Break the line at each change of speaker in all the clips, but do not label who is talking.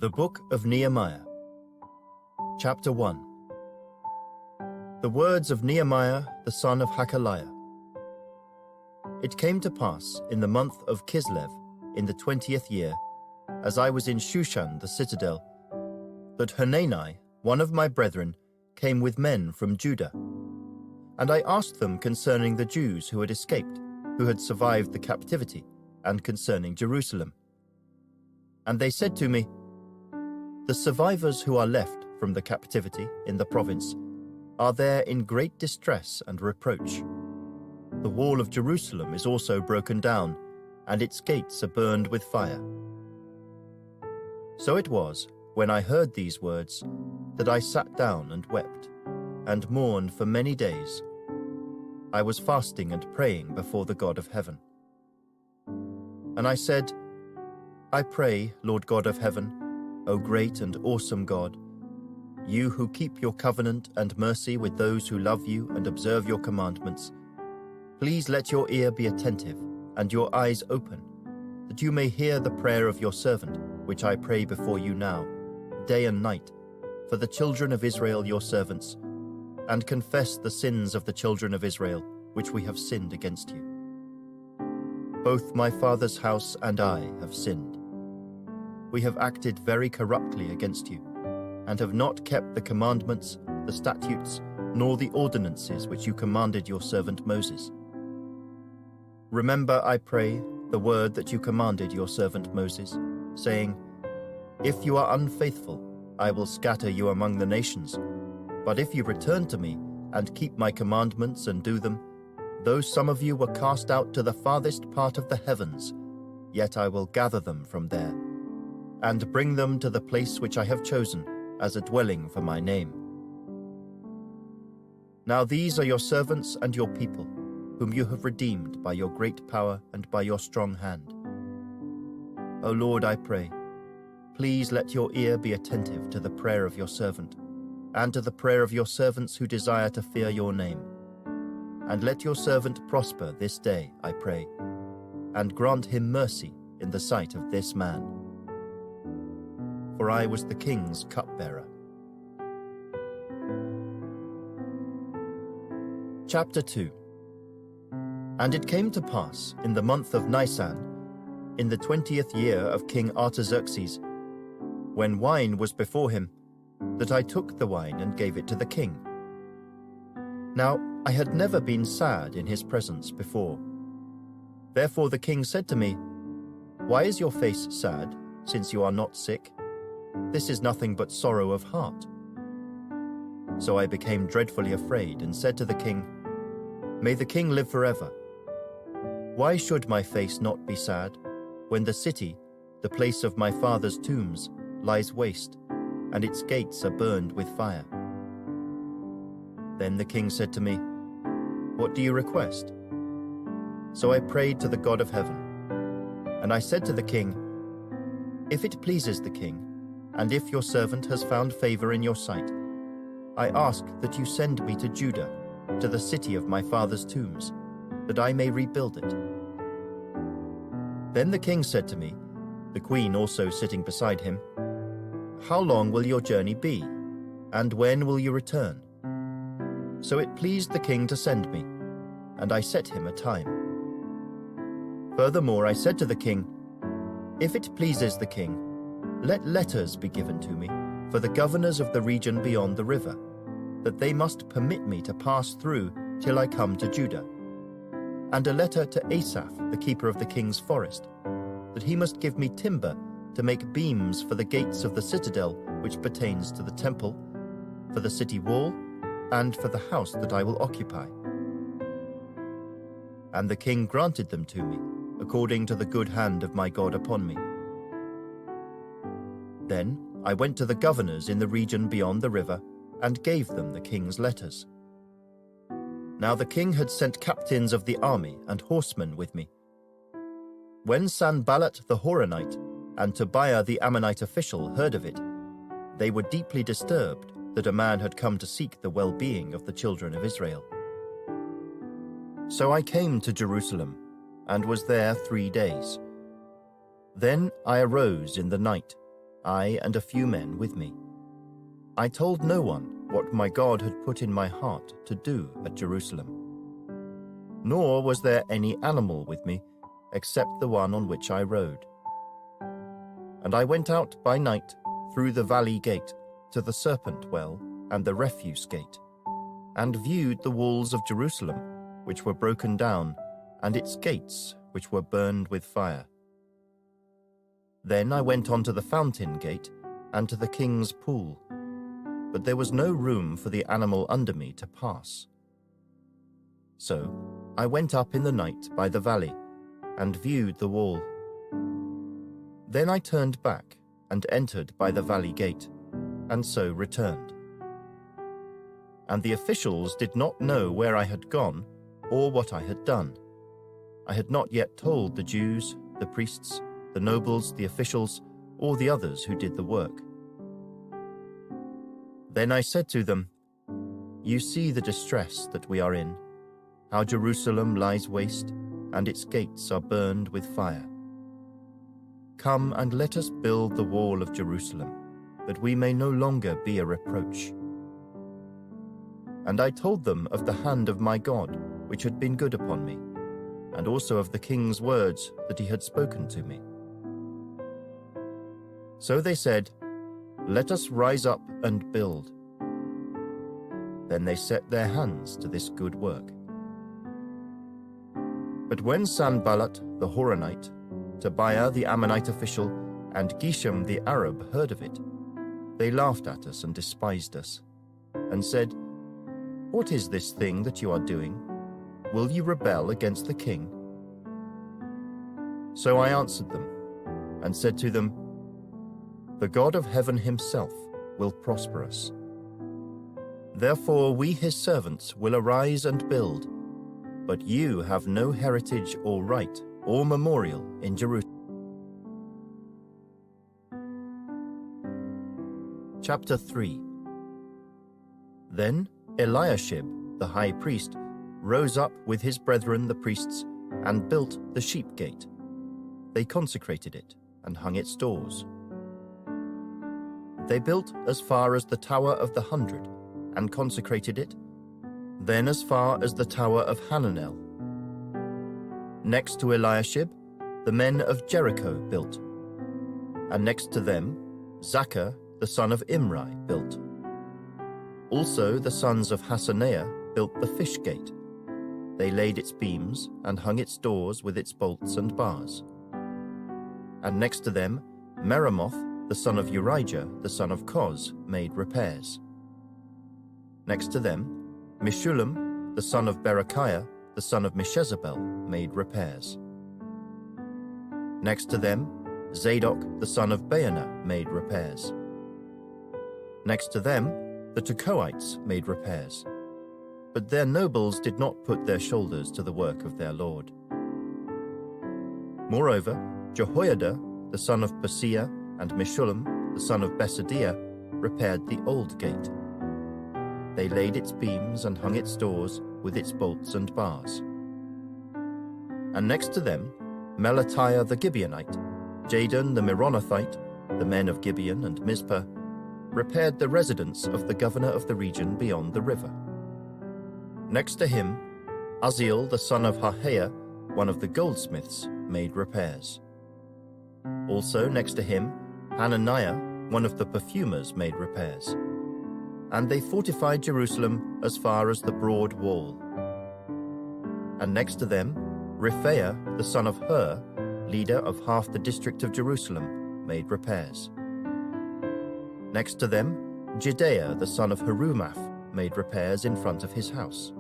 The Book of Nehemiah, Chapter 1. The words of Nehemiah the son of Hakaliah. It came to pass in the month of Kislev, in the 20th year, as I was in Shushan the citadel, that Hanani, one of my brethren, came with men from Judah. And I asked them concerning the Jews who had escaped, who had survived the captivity, and concerning Jerusalem. And they said to me, "The survivors who are left from the captivity in the province are there in great distress and reproach. The wall of Jerusalem is also broken down, and its gates are burned with fire." So it was, when I heard these words, that I sat down and wept, and mourned for many days. I was fasting and praying before the God of heaven. And I said, "I pray, Lord God of heaven, O great and awesome God, you who keep your covenant and mercy with those who love you and observe your commandments, please let your ear be attentive and your eyes open, that you may hear the prayer of your servant, which I pray before you now, day and night, for the children of Israel your servants, and confess the sins of the children of Israel, which we have sinned against you. Both my father's house and I have sinned. We have acted very corruptly against you, and have not kept the commandments, the statutes, nor the ordinances which you commanded your servant Moses. Remember, I pray, the word that you commanded your servant Moses, saying, 'If you are unfaithful, I will scatter you among the nations. But if you return to me and keep my commandments and do them, though some of you were cast out to the farthest part of the heavens, yet I will gather them from there, and bring them to the place which I have chosen as a dwelling for my name.' Now these are your servants and your people, whom you have redeemed by your great power and by your strong hand. O Lord, I pray, please let your ear be attentive to the prayer of your servant, and to the prayer of your servants who desire to fear your name. And let your servant prosper this day, I pray, and grant him mercy in the sight of this man. For I was the king's cupbearer." Chapter 2. And it came to pass in the month of Nisan, in the 20th year of King Artaxerxes, when wine was before him, that I took the wine and gave it to the king. Now I had never been sad in his presence before. Therefore the king said to me, "Why is your face sad, since you are not sick? This is nothing but sorrow of heart." So I became dreadfully afraid and said to the king, "May the king live forever. Why should my face not be sad, when the city, the place of my father's tombs, lies waste, and its gates are burned with fire?" Then the king said to me, "What do you request?" So I prayed to the God of heaven. And I said to the king, "If it pleases the king, and if your servant has found favor in your sight, I ask that you send me to Judah, to the city of my father's tombs, that I may rebuild it." Then the king said to me, the queen also sitting beside him, "How long will your journey be, and when will you return?" So it pleased the king to send me, and I set him a time. Furthermore I said to the king, "If it pleases the king, let letters be given to me for the governors of the region beyond the river, that they must permit me to pass through till I come to Judah, and a letter to Asaph, the keeper of the king's forest, that he must give me timber to make beams for the gates of the citadel which pertains to the temple, for the city wall, and for the house that I will occupy." And the king granted them to me, according to the good hand of my God upon me. Then I went to the governors in the region beyond the river, and gave them the king's letters. Now the king had sent captains of the army and horsemen with me. When Sanballat the Horonite and Tobiah the Ammonite official heard of it, they were deeply disturbed that a man had come to seek the well-being of the children of Israel. So I came to Jerusalem, and was there 3 days. Then I arose in the night, I and a few men with me. I told no one what my God had put in my heart to do at Jerusalem. Nor was there any animal with me except the one on which I rode. And I went out by night through the valley gate to the serpent well and the refuse gate, and viewed the walls of Jerusalem, which were broken down, and its gates, which were burned with fire. Then I went on to the fountain gate and to the king's pool, but there was no room for the animal under me to pass. So I went up in the night by the valley and viewed the wall. Then I turned back and entered by the valley gate, and so returned. And the officials did not know where I had gone or what I had done. I had not yet told the Jews, the priests, the nobles, the officials, or the others who did the work. Then I said to them, "You see the distress that we are in, how Jerusalem lies waste, and its gates are burned with fire. Come and let us build the wall of Jerusalem, that we may no longer be a reproach." And I told them of the hand of my God, which had been good upon me, and also of the king's words that he had spoken to me. So they said, "Let us rise up and build." Then they set their hands to this good work. But when Sanballat the Horonite, Tobiah the Ammonite official, and Geshem the Arab heard of it, they laughed at us and despised us, and said, "What is this thing that you are doing? Will you rebel against the king?" So I answered them, and said to them, "The God of heaven himself will prosper us. Therefore we his servants will arise and build, but you have no heritage or right or memorial in Jerusalem." Chapter 3. Then Eliashib, the high priest, rose up with his brethren the priests and built the sheep gate. They consecrated it and hung its doors. They built as far as the Tower of the 100 and consecrated it, then as far as the Tower of Hananel. Next to Eliashib, the men of Jericho built, and next to them, Zaccur, the son of Imri, built. Also the sons of Hassenaah built the fish gate. They laid its beams and hung its doors with its bolts and bars. And next to them, Meremoth, the son of Urijah, the son of Koz, made repairs. Next to them, Meshullam, the son of Berechiah, the son of Meshezabel, made repairs. Next to them, Zadok, the son of Baana, made repairs. Next to them, the Tekoites made repairs, but their nobles did not put their shoulders to the work of their lord. Moreover, Jehoiada, the son of Paseah, and Meshullam, the son of Besadiah, repaired the old gate. They laid its beams and hung its doors with its bolts and bars. And next to them, Melatiah the Gibeonite, Jadon the Meronothite, the men of Gibeon and Mizpah, repaired the residence of the governor of the region beyond the river. Next to him, Uzziel the son of Harhaiah, one of the goldsmiths, made repairs. Also next to him, Hananiah, one of the perfumers, made repairs. And they fortified Jerusalem as far as the broad wall. And next to them, Rephaiah, the son of Hur, leader of half the district of Jerusalem, made repairs. Next to them, Jedaiah, the son of Harumaph, made repairs in front of his house.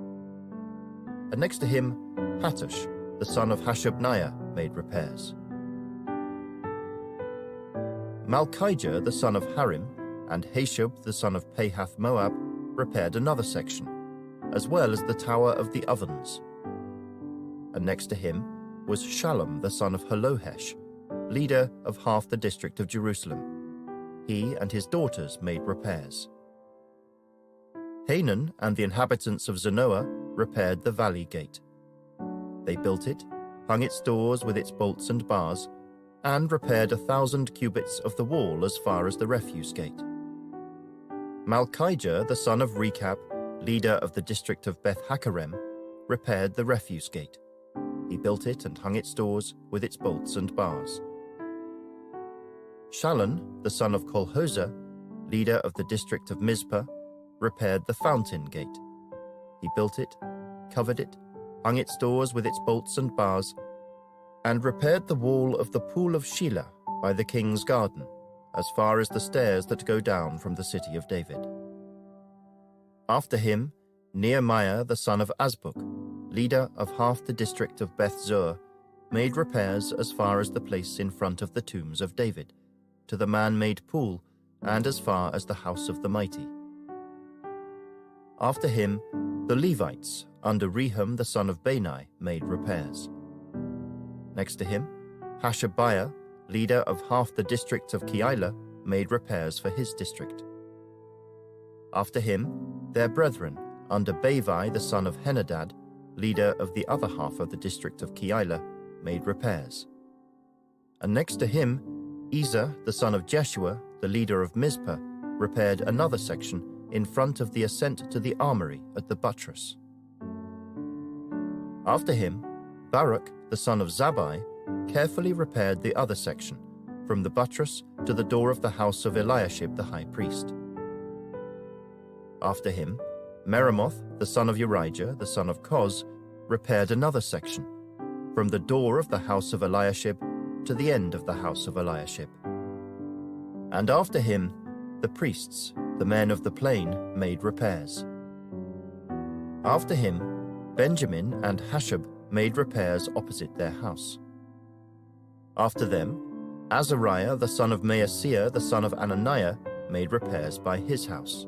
And next to him, Hattush, the son of Hashabniah, made repairs. Malchijah, the son of Harim, and Hashub, the son of Pahath-Moab, repaired another section, as well as the Tower of the Ovens. And next to him was Shallum, the son of Halohesh, leader of half the district of Jerusalem. He and his daughters made repairs. Hanan and the inhabitants of Zanoah repaired the valley gate. They built it, hung its doors with its bolts and bars, and repaired 1,000 cubits of the wall as far as the refuse gate. Malchijah, the son of Rechab, leader of the district of Beth Hakerem, repaired the refuse gate. He built it and hung its doors with its bolts and bars. Shallun, the son of Kolhoza, leader of the district of Mizpah, repaired the fountain gate. He built it, covered it, hung its doors with its bolts and bars, and repaired the wall of the pool of Shelah by the king's garden, as far as the stairs that go down from the city of David. After him, Nehemiah the son of Azbuk, leader of half the district of Beth Zur, made repairs as far as the place in front of the tombs of David, to the man-made pool, and as far as the house of the mighty. After him, the Levites, under Rehum the son of Bani, made repairs. Next to him, Hashabiah, leader of half the district of Keilah, made repairs for his district. After him, their brethren, under Bavai the son of Henadad, leader of the other half of the district of Keilah, made repairs. And next to him, Ezer the son of Jeshua, the leader of Mizpah, repaired another section in front of the ascent to the armory at the buttress. After him, Baruch the son of Zabbai carefully repaired the other section, from the buttress to the door of the house of Eliashib the high priest. After him, Meremoth the son of Urijah the son of Koz repaired another section, from the door of the house of Eliashib to the end of the house of Eliashib. And after him, the priests, the men of the plain, made repairs. After him, Benjamin and Hashab made repairs opposite their house. After them, Azariah the son of Maaseiah the son of Ananiah made repairs by his house.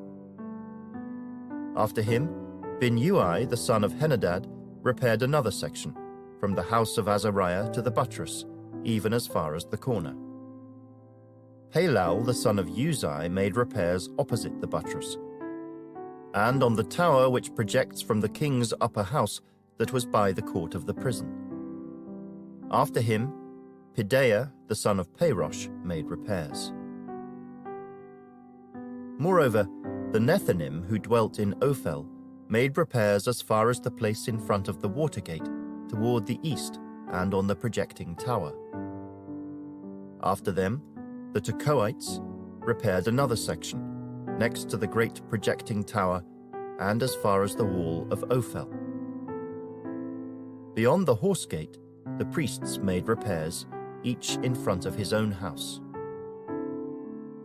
After him, Binnui the son of Henadad repaired another section, from the house of Azariah to the buttress, even as far as the corner. Palal the son of Uzai made repairs opposite the buttress, and on the tower which projects from the king's upper house that was by the court of the prison. After him, Pedaiah the son of Parosh made repairs. Moreover, the Nethinim who dwelt in Ophel made repairs as far as the place in front of the water gate, toward the east and on the projecting tower. After them, the Tekoites repaired another section, next to the great projecting tower and as far as the wall of Ophel. Beyond the horse gate, the priests made repairs, each in front of his own house.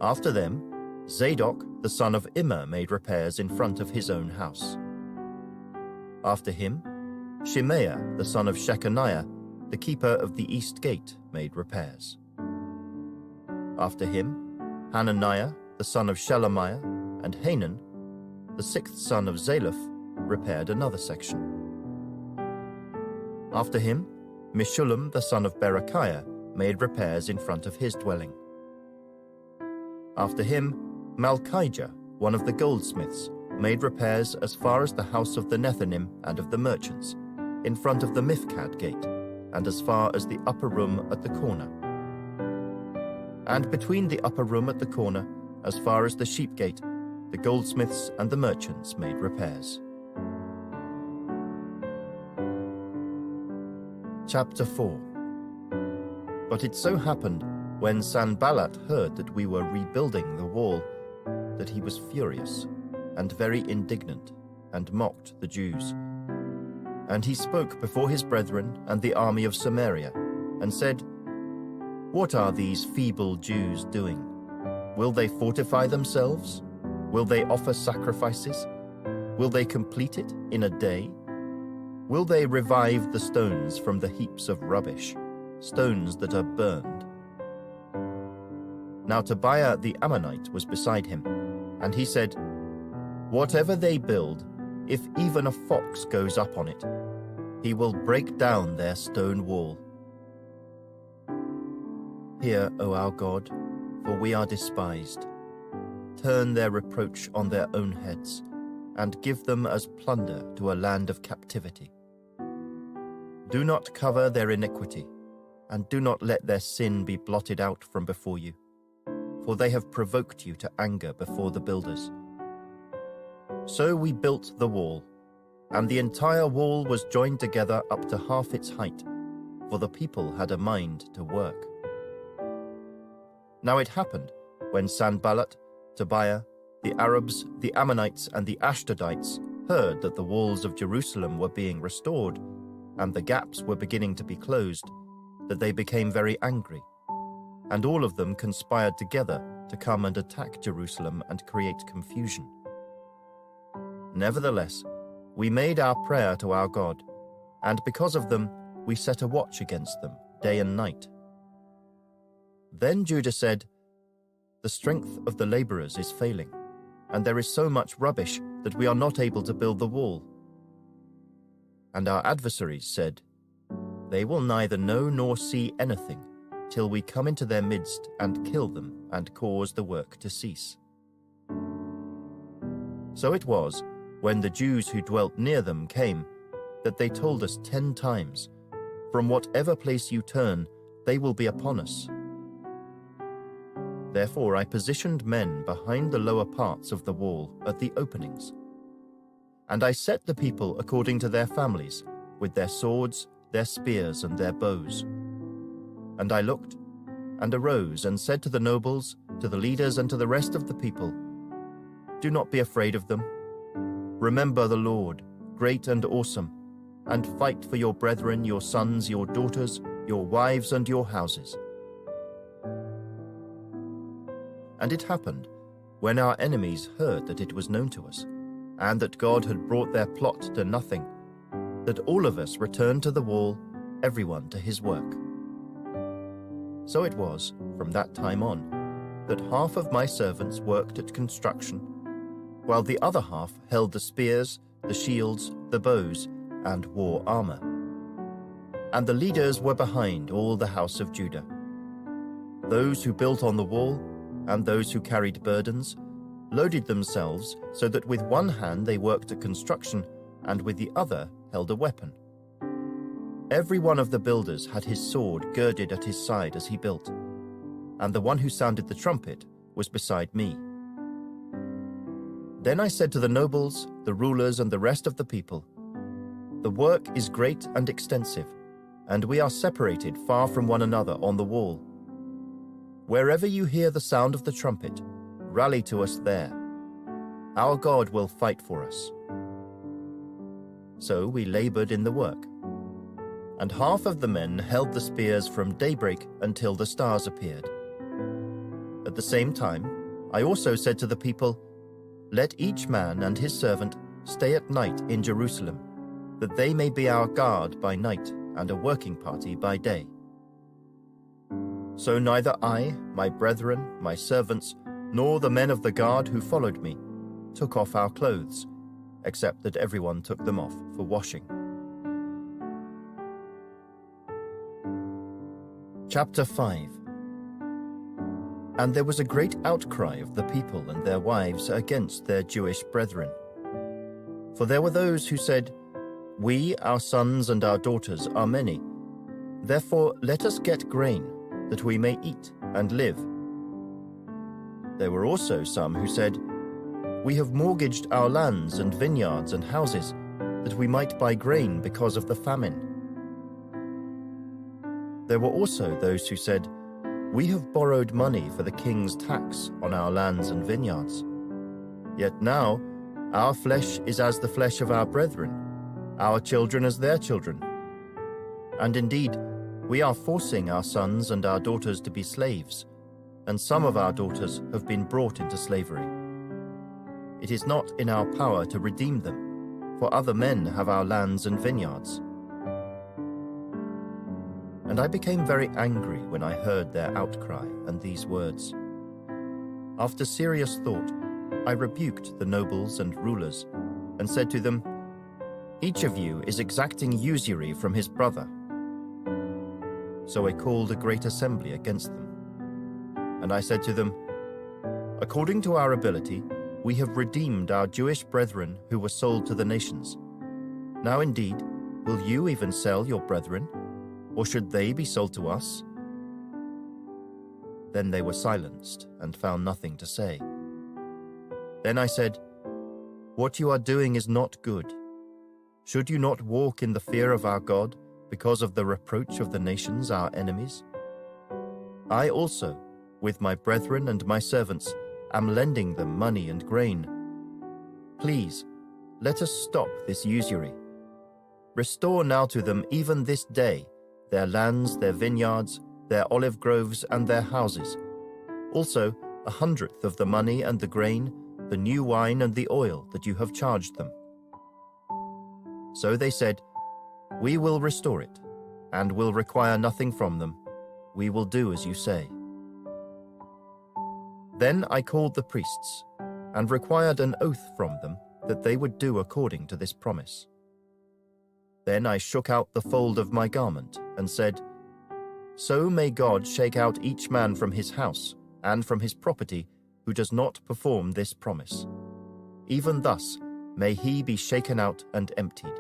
After them, Zadok the son of Immer made repairs in front of his own house. After him, Shemaiah the son of Shechaniah, the keeper of the east gate, made repairs. After him, Hananiah the son of Shelemiah and Hanan, the sixth son of Zalaph, repaired another section. After him, Meshullam the son of Berechiah made repairs in front of his dwelling. After him, Malchijah, one of the goldsmiths, made repairs as far as the house of the Nethinim and of the merchants, in front of the Mifkad gate, and as far as the upper room at the corner. And between the upper room at the corner, as far as the sheep gate, the goldsmiths and the merchants made repairs. Chapter 4. But it so happened, when Sanballat heard that we were rebuilding the wall, that he was furious and very indignant, and mocked the Jews. And he spoke before his brethren and the army of Samaria, and said, "What are these feeble Jews doing? Will they fortify themselves? Will they offer sacrifices? Will they complete it in a day? Will they revive the stones from the heaps of rubbish, stones that are burned?" Now Tobiah the Ammonite was beside him, and he said, "Whatever they build, if even a fox goes up on it, he will break down their stone wall. Hear, O our God, for we are despised. Turn their reproach on their own heads, and give them as plunder to a land of captivity. Do not cover their iniquity, and do not let their sin be blotted out from before you, for they have provoked you to anger before the builders. So we built the wall, and the entire wall was joined together up to half its height, for the people had a mind to work. Now it happened, when Sanballat, Tobiah, the Arabs, the Ammonites, and the Ashdodites heard that the walls of Jerusalem were being restored, and the gaps were beginning to be closed, that they became very angry, and all of them conspired together to come and attack Jerusalem and create confusion. Nevertheless, we made our prayer to our God, and because of them, we set a watch against them day and night. Then Judah said, "The strength of the laborers is failing, and there is so much rubbish that we are not able to build the wall." And our adversaries said, "They will neither know nor see anything till we come into their midst and kill them and cause the work to cease." So it was, when the Jews who dwelt near them came, that they told us 10 times, "From whatever place you turn, they will be upon us." Therefore I positioned men behind the lower parts of the wall at the openings. And I set the people according to their families, with their swords, their spears, and their bows. And I looked, and arose, and said to the nobles, to the leaders, and to the rest of the people, "Do not be afraid of them. Remember the Lord, great and awesome, and fight for your brethren, your sons, your daughters, your wives, and your houses." And it happened, when our enemies heard that it was known to us, and that God had brought their plot to nothing, that all of us returned to the wall, everyone to his work. So it was, from that time on, that half of my servants worked at construction, while the other half held the spears, the shields, the bows, and wore armor. And the leaders were behind all the house of Judah. Those who built on the wall, and those who carried burdens, loaded themselves so that with one hand they worked at construction, and with the other held a weapon. Every one of the builders had his sword girded at his side as he built, and the one who sounded the trumpet was beside me. Then I said to the nobles, the rulers, and the rest of the people, "The work is great and extensive, and we are separated far from one another on the wall. Wherever you hear the sound of the trumpet, rally to us there. Our God will fight for us." So we labored in the work. And half of the men held the spears from daybreak until the stars appeared. At the same time, I also said to the people, "Let each man and his servant stay at night in Jerusalem, that they may be our guard by night and a working party by day." So neither I, my brethren, my servants, nor the men of the guard who followed me took off our clothes, except that everyone took them off for washing. Chapter 5. And there was a great outcry of the people and their wives against their Jewish brethren. For there were those who said, "We, our sons and our daughters, are many. Therefore let us get grain, that we may eat and live." There were also some who said, "We have mortgaged our lands and vineyards and houses, that we might buy grain because of the famine." There were also those who said, "We have borrowed money for the king's tax on our lands and vineyards. Yet now our flesh is as the flesh of our brethren, our children as their children. And indeed, we are forcing our sons and our daughters to be slaves, and some of our daughters have been brought into slavery. It is not in our power to redeem them, for other men have our lands and vineyards." And I became very angry when I heard their outcry and these words. After serious thought, I rebuked the nobles and rulers, and said to them, "Each of you is exacting usury from his brother." So I called a great assembly against them. And I said to them, "According to our ability, we have redeemed our Jewish brethren who were sold to the nations. Now indeed, will you even sell your brethren? or should they be sold to us?" Then they were silenced and found nothing to say. Then I said, "What you are doing is not good. Should you not walk in the fear of our God because of the reproach of the nations, our enemies? I also, with my brethren and my servants, am lending them money and grain. Please, let us stop this usury. Restore now to them even this day their lands, their vineyards, their olive groves, and their houses. Also 100th of the money and the grain, the new wine and the oil that you have charged them." So they said, "We will restore it, and will require nothing from them. We will do as you say." Then I called the priests, and required an oath from them that they would do according to this promise. Then I shook out the fold of my garment, and said, "So may God shake out each man from his house and from his property who does not perform this promise. Even thus may he be shaken out and emptied."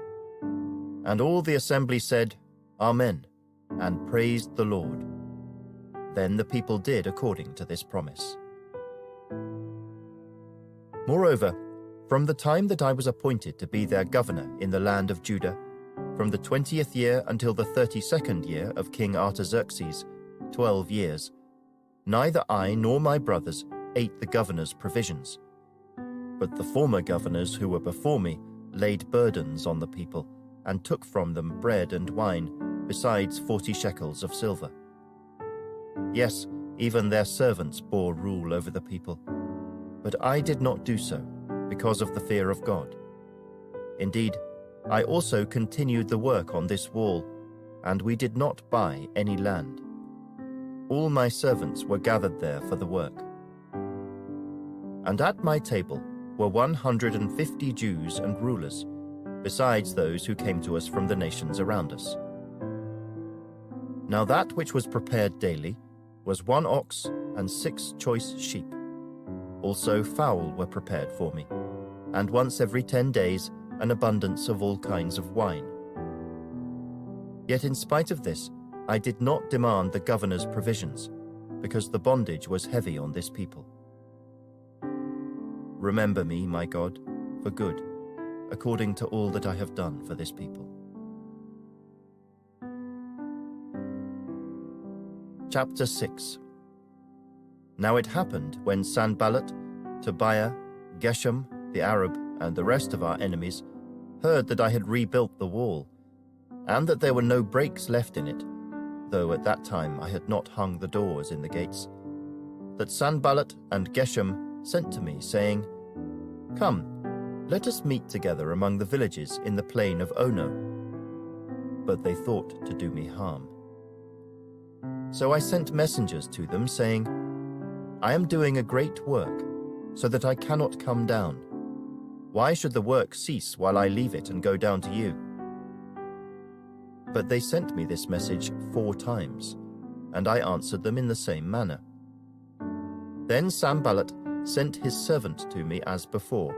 And all the assembly said, "Amen," and praised the Lord. Then the people did according to this promise. Moreover, from the time that I was appointed to be their governor in the land of Judah, from the 20th year until the 32nd year of King Artaxerxes, 12 years, neither I nor my brothers ate the governor's provisions. But the former governors who were before me laid burdens on the people, and took from them bread and wine, besides 40 shekels of silver. Yes, even their servants bore rule over the people. But I did not do so, because of the fear of God. Indeed, I also continued the work on this wall, and we did not buy any land. All my servants were gathered there for the work. And at my table were 150 Jews and rulers, besides those who came to us from the nations around us. Now that which was prepared daily was 1 ox and 6 choice sheep. Also fowl were prepared for me, and once every 10 days an abundance of all kinds of wine. Yet in spite of this, I did not demand the governor's provisions, because the bondage was heavy on this people. Remember me, my God, for good, according to all that I have done for this people. Chapter 6. Now it happened when Sanballat, Tobiah, Geshem, the Arab, and the rest of our enemies heard that I had rebuilt the wall, and that there were no breaks left in it, though at that time I had not hung the doors in the gates, that Sanballat and Geshem sent to me, saying, "Come, let us meet together among the villages in the plain of Ono." But they thought to do me harm. So I sent messengers to them, saying, "I am doing a great work, so that I cannot come down. Why should the work cease while I leave it and go down to you?" But they sent me this message 4 times, and I answered them in the same manner. Then Sanballat sent his servant to me as before,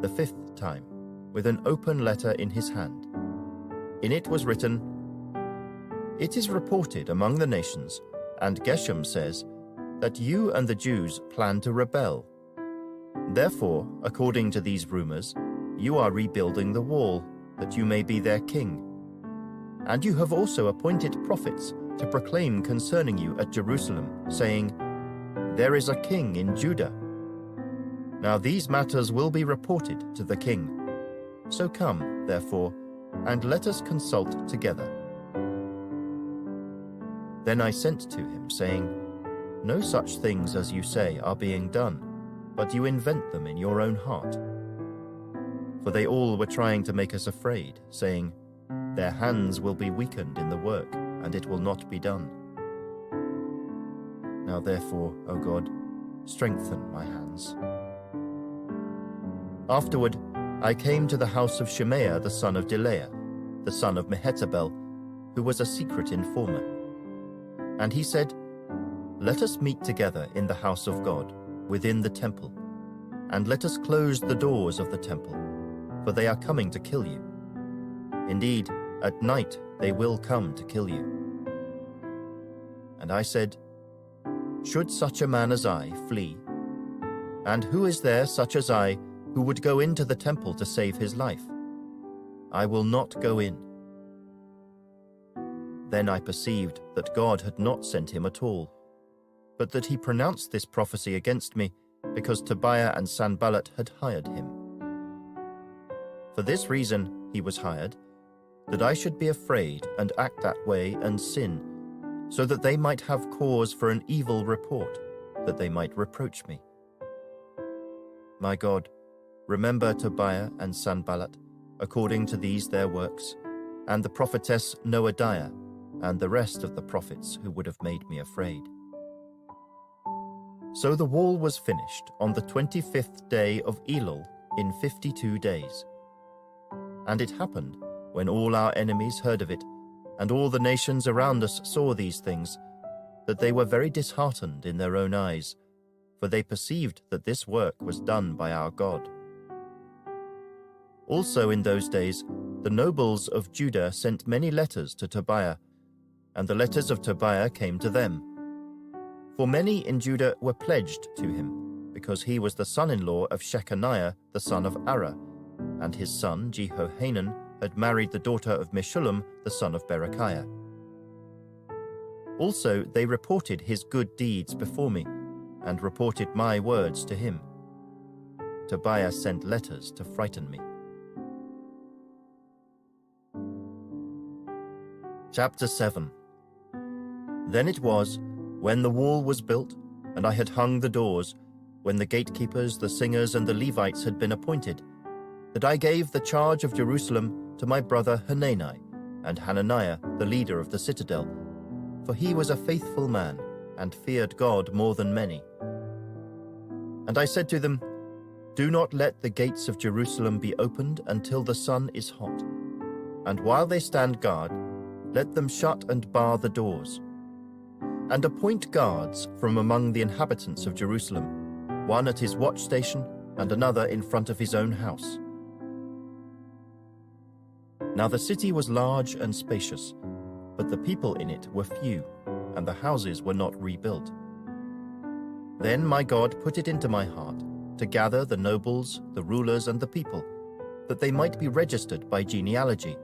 the 5th time, with an open letter in his hand. In it was written, "It is reported among the nations, and Geshem says, that you and the Jews plan to rebel. Therefore, according to these rumors, you are rebuilding the wall, that you may be their king. And you have also appointed prophets to proclaim concerning you at Jerusalem, saying, 'There is a king in Judah.' Now these matters will be reported to the king. So come, therefore, and let us consult together." Then I sent to him, saying, "No such things as you say are being done, but you invent them in your own heart." For they all were trying to make us afraid, saying, "Their hands will be weakened in the work, and it will not be done." Now therefore, O God, strengthen my hands. Afterward, I came to the house of Shemaiah the son of Delaiah, the son of Mehetabel, who was a secret informer. And he said, "Let us meet together in the house of God, within the temple, and let us close the doors of the temple, for they are coming to kill you. Indeed, at night they will come to kill you." And I said, "Should such a man as I flee? And who is there such as I who would go into the temple to save his life? I will not go in." Then I perceived that God had not sent him at all, but that he pronounced this prophecy against me because Tobiah and Sanballat had hired him. For this reason he was hired, that I should be afraid and act that way and sin, so that they might have cause for an evil report, that they might reproach me. My God, remember Tobiah and Sanballat, according to these their works, and the prophetess Noadiah, and the rest of the prophets who would have made me afraid. So the wall was finished on the 25th day of Elul in 52 days. And it happened, when all our enemies heard of it, and all the nations around us saw these things, that they were very disheartened in their own eyes, for they perceived that this work was done by our God. Also in those days the nobles of Judah sent many letters to Tobiah, and the letters of Tobiah came to them. For many in Judah were pledged to him, because he was the son-in-law of Shechaniah the son of Ara, and his son Jehohanan had married the daughter of Meshullam the son of Berechiah. Also they reported his good deeds before me, and reported my words to him. Tobiah sent letters to frighten me. Chapter 7. Then it was, when the wall was built, and I had hung the doors, when the gatekeepers, the singers, and the Levites had been appointed, that I gave the charge of Jerusalem to my brother Hanani, and Hananiah, the leader of the citadel, for he was a faithful man, and feared God more than many. And I said to them, "Do not let the gates of Jerusalem be opened until the sun is hot, and while they stand guard, let them shut and bar the doors. And appoint guards from among the inhabitants of Jerusalem, one at his watch station and another in front of his own house." Now the city was large and spacious, but the people in it were few, and the houses were not rebuilt. Then my God put it into my heart to gather the nobles, the rulers, and the people, that they might be registered by genealogy.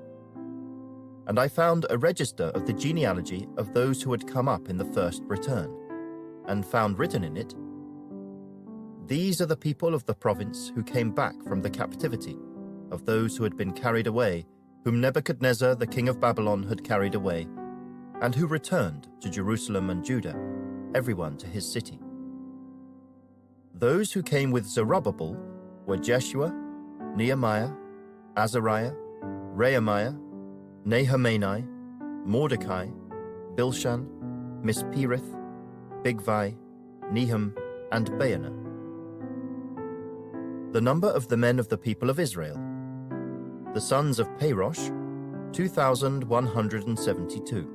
And I found a register of the genealogy of those who had come up in the first return, and found written in it, "These are the people of the province who came back from the captivity, of those who had been carried away, whom Nebuchadnezzar the king of Babylon had carried away, and who returned to Jerusalem and Judah, everyone to his city. Those who came with Zerubbabel were Jeshua, Nehemiah, Azariah, Rehemiah, Nahamani, Mordecai, Bilshan, Mispereth, Bigvai, Nehum, and Baanah. The number of the men of the people of Israel: the sons of Parosh, 2,172.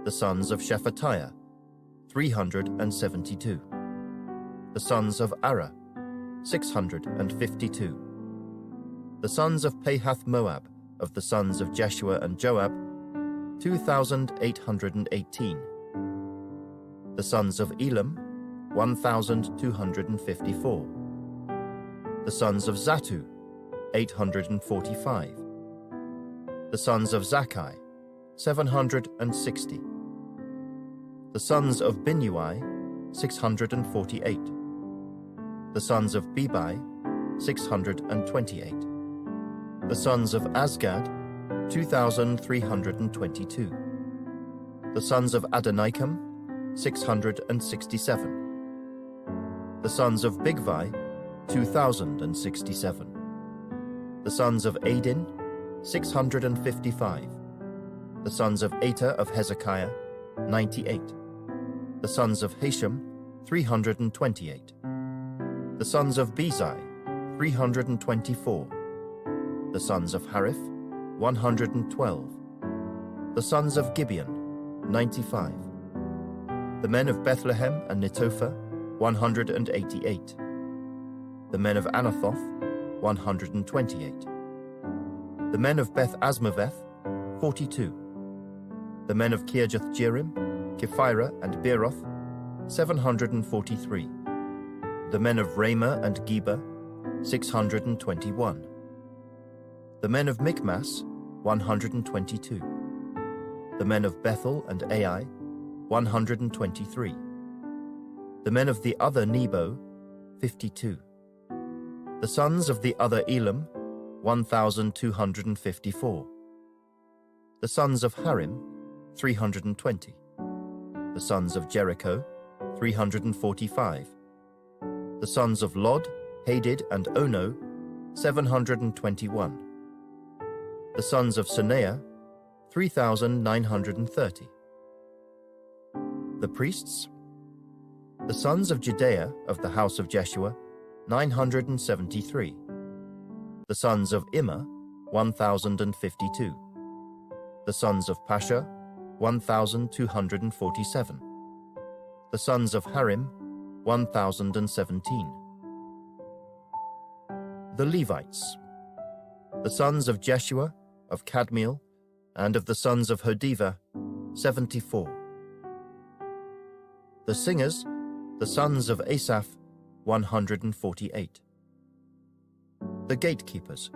The sons of Shephatiah, 372. The sons of Ara, 652. The sons of Pahath Moab, of the sons of Jeshua and Joab, 2,818. The sons of Elam, 1,254. The sons of Zattu, 845. The sons of Zakkai, 760. The sons of Binnui, 648. The sons of Bebai, 628. The sons of Azgad, 2,322. The sons of Adonikam, 667. The sons of Bigvai, 2,067. The sons of Adin, 655. The sons of Ater of Hezekiah, 98. The sons of Hashem, 328. The sons of Bezai, 324. The sons of Hariph, 112. The sons of Gibeon, 95. The men of Bethlehem and Netophah, 188. The men of Anathoth, 128. The men of Beth Asmaveth, 42. The men of Kirjath-jearim, Kephirah and Beeroth, 743. The men of Ramah and Geba, 621. The men of Michmas, 122. The men of Bethel and Ai, 123. The men of the other Nebo, 52. The sons of the other Elam, 1,254. The sons of Harim, 320. The sons of Jericho, 345. The sons of Lod, Hadid, and Ono, 721. The sons of Senaiah, 3,930. The priests. The sons of Judea of the house of Jeshua, 973. The sons of Immer, 1,052. The sons of Pasha, 1,247. The sons of Harim, 1,017. The Levites. The sons of Jeshua, of Kadmiel, and of the sons of Hodiva, 74. The singers, the sons of Asaph, 148. The gatekeepers,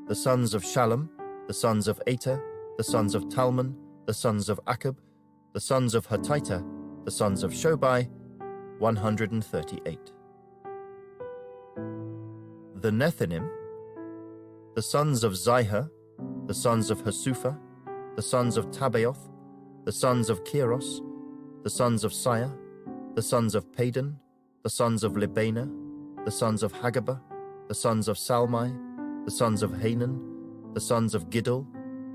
the sons of Shallum, the sons of Ater, the sons of Talmon, the sons of Akub, the sons of Hatita, the sons of Shobai, 138. The Nethinim, the sons of Zihah, the sons of Hasupha, the sons of Tabaoth, the sons of Keros, the sons of Siah, the sons of Padan, the sons of Libana, the sons of Hagabah, the sons of Salmai, the sons of Hanan, the sons of Giddel,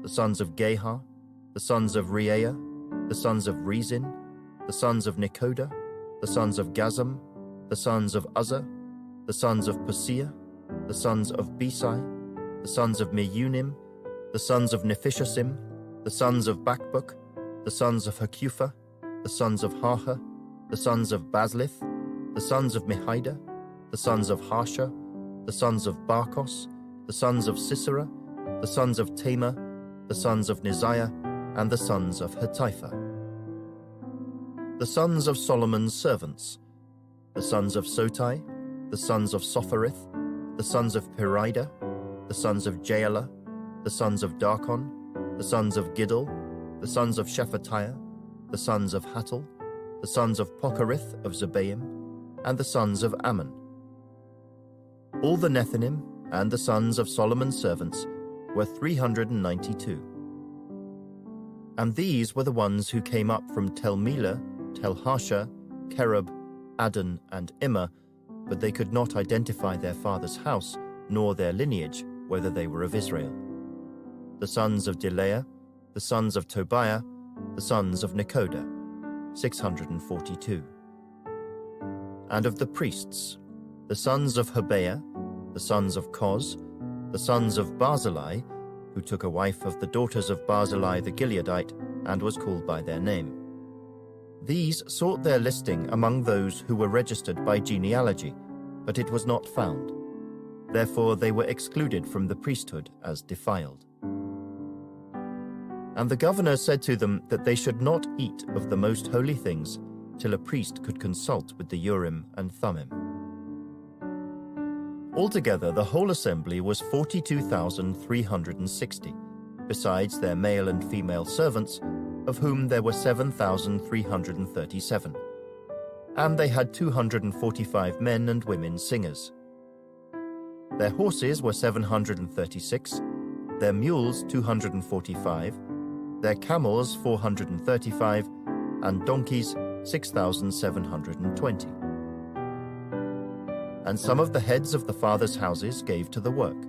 the sons of Gahar, the sons of Reaiah, the sons of Rezin, the sons of Nekoda, the sons of Gazam, the sons of Uzzah, the sons of Paseah, the sons of Besai, the sons of Meunim, the sons of Nephishasim, the sons of Bakbuk, the sons of Hakupha, the sons of Harha, the sons of Baslith, the sons of Mehida, the sons of Harsha, the sons of Barkos, the sons of Sisera, the sons of Tamar, the sons of Neziah, and the sons of Hatipha. The sons of Solomon's servants, the sons of Sotai, the sons of Sopherith, the sons of Perida, the sons of Jaala, the sons of Darkon, the sons of Giddel, the sons of Shephatiah, the sons of Hattil, the sons of Pocherith of Zebaim, and the sons of Ammon. All the Nethinim and the sons of Solomon's servants were 392. And these were the ones who came up from Tel Melah, Tel Harsha, Kerub, Adon, and Immer, but they could not identify their father's house, nor their lineage, whether they were of Israel. The sons of Delaiah, the sons of Tobiah, the sons of Nekoda, 642. And of the priests, the sons of Hobaiah, the sons of Koz, the sons of Barzillai, who took a wife of the daughters of Barzillai the Gileadite, and was called by their name. These sought their listing among those who were registered by genealogy, but it was not found. Therefore they were excluded from the priesthood as defiled. And the governor said to them that they should not eat of the most holy things till a priest could consult with the Urim and Thummim. Altogether the whole assembly was 42,360, besides their male and female servants, of whom there were 7,337. And they had 245 men and women singers. Their horses were 736, their mules 245, their camels 435, and donkeys 6,720. And some of the heads of the fathers' houses gave to the work.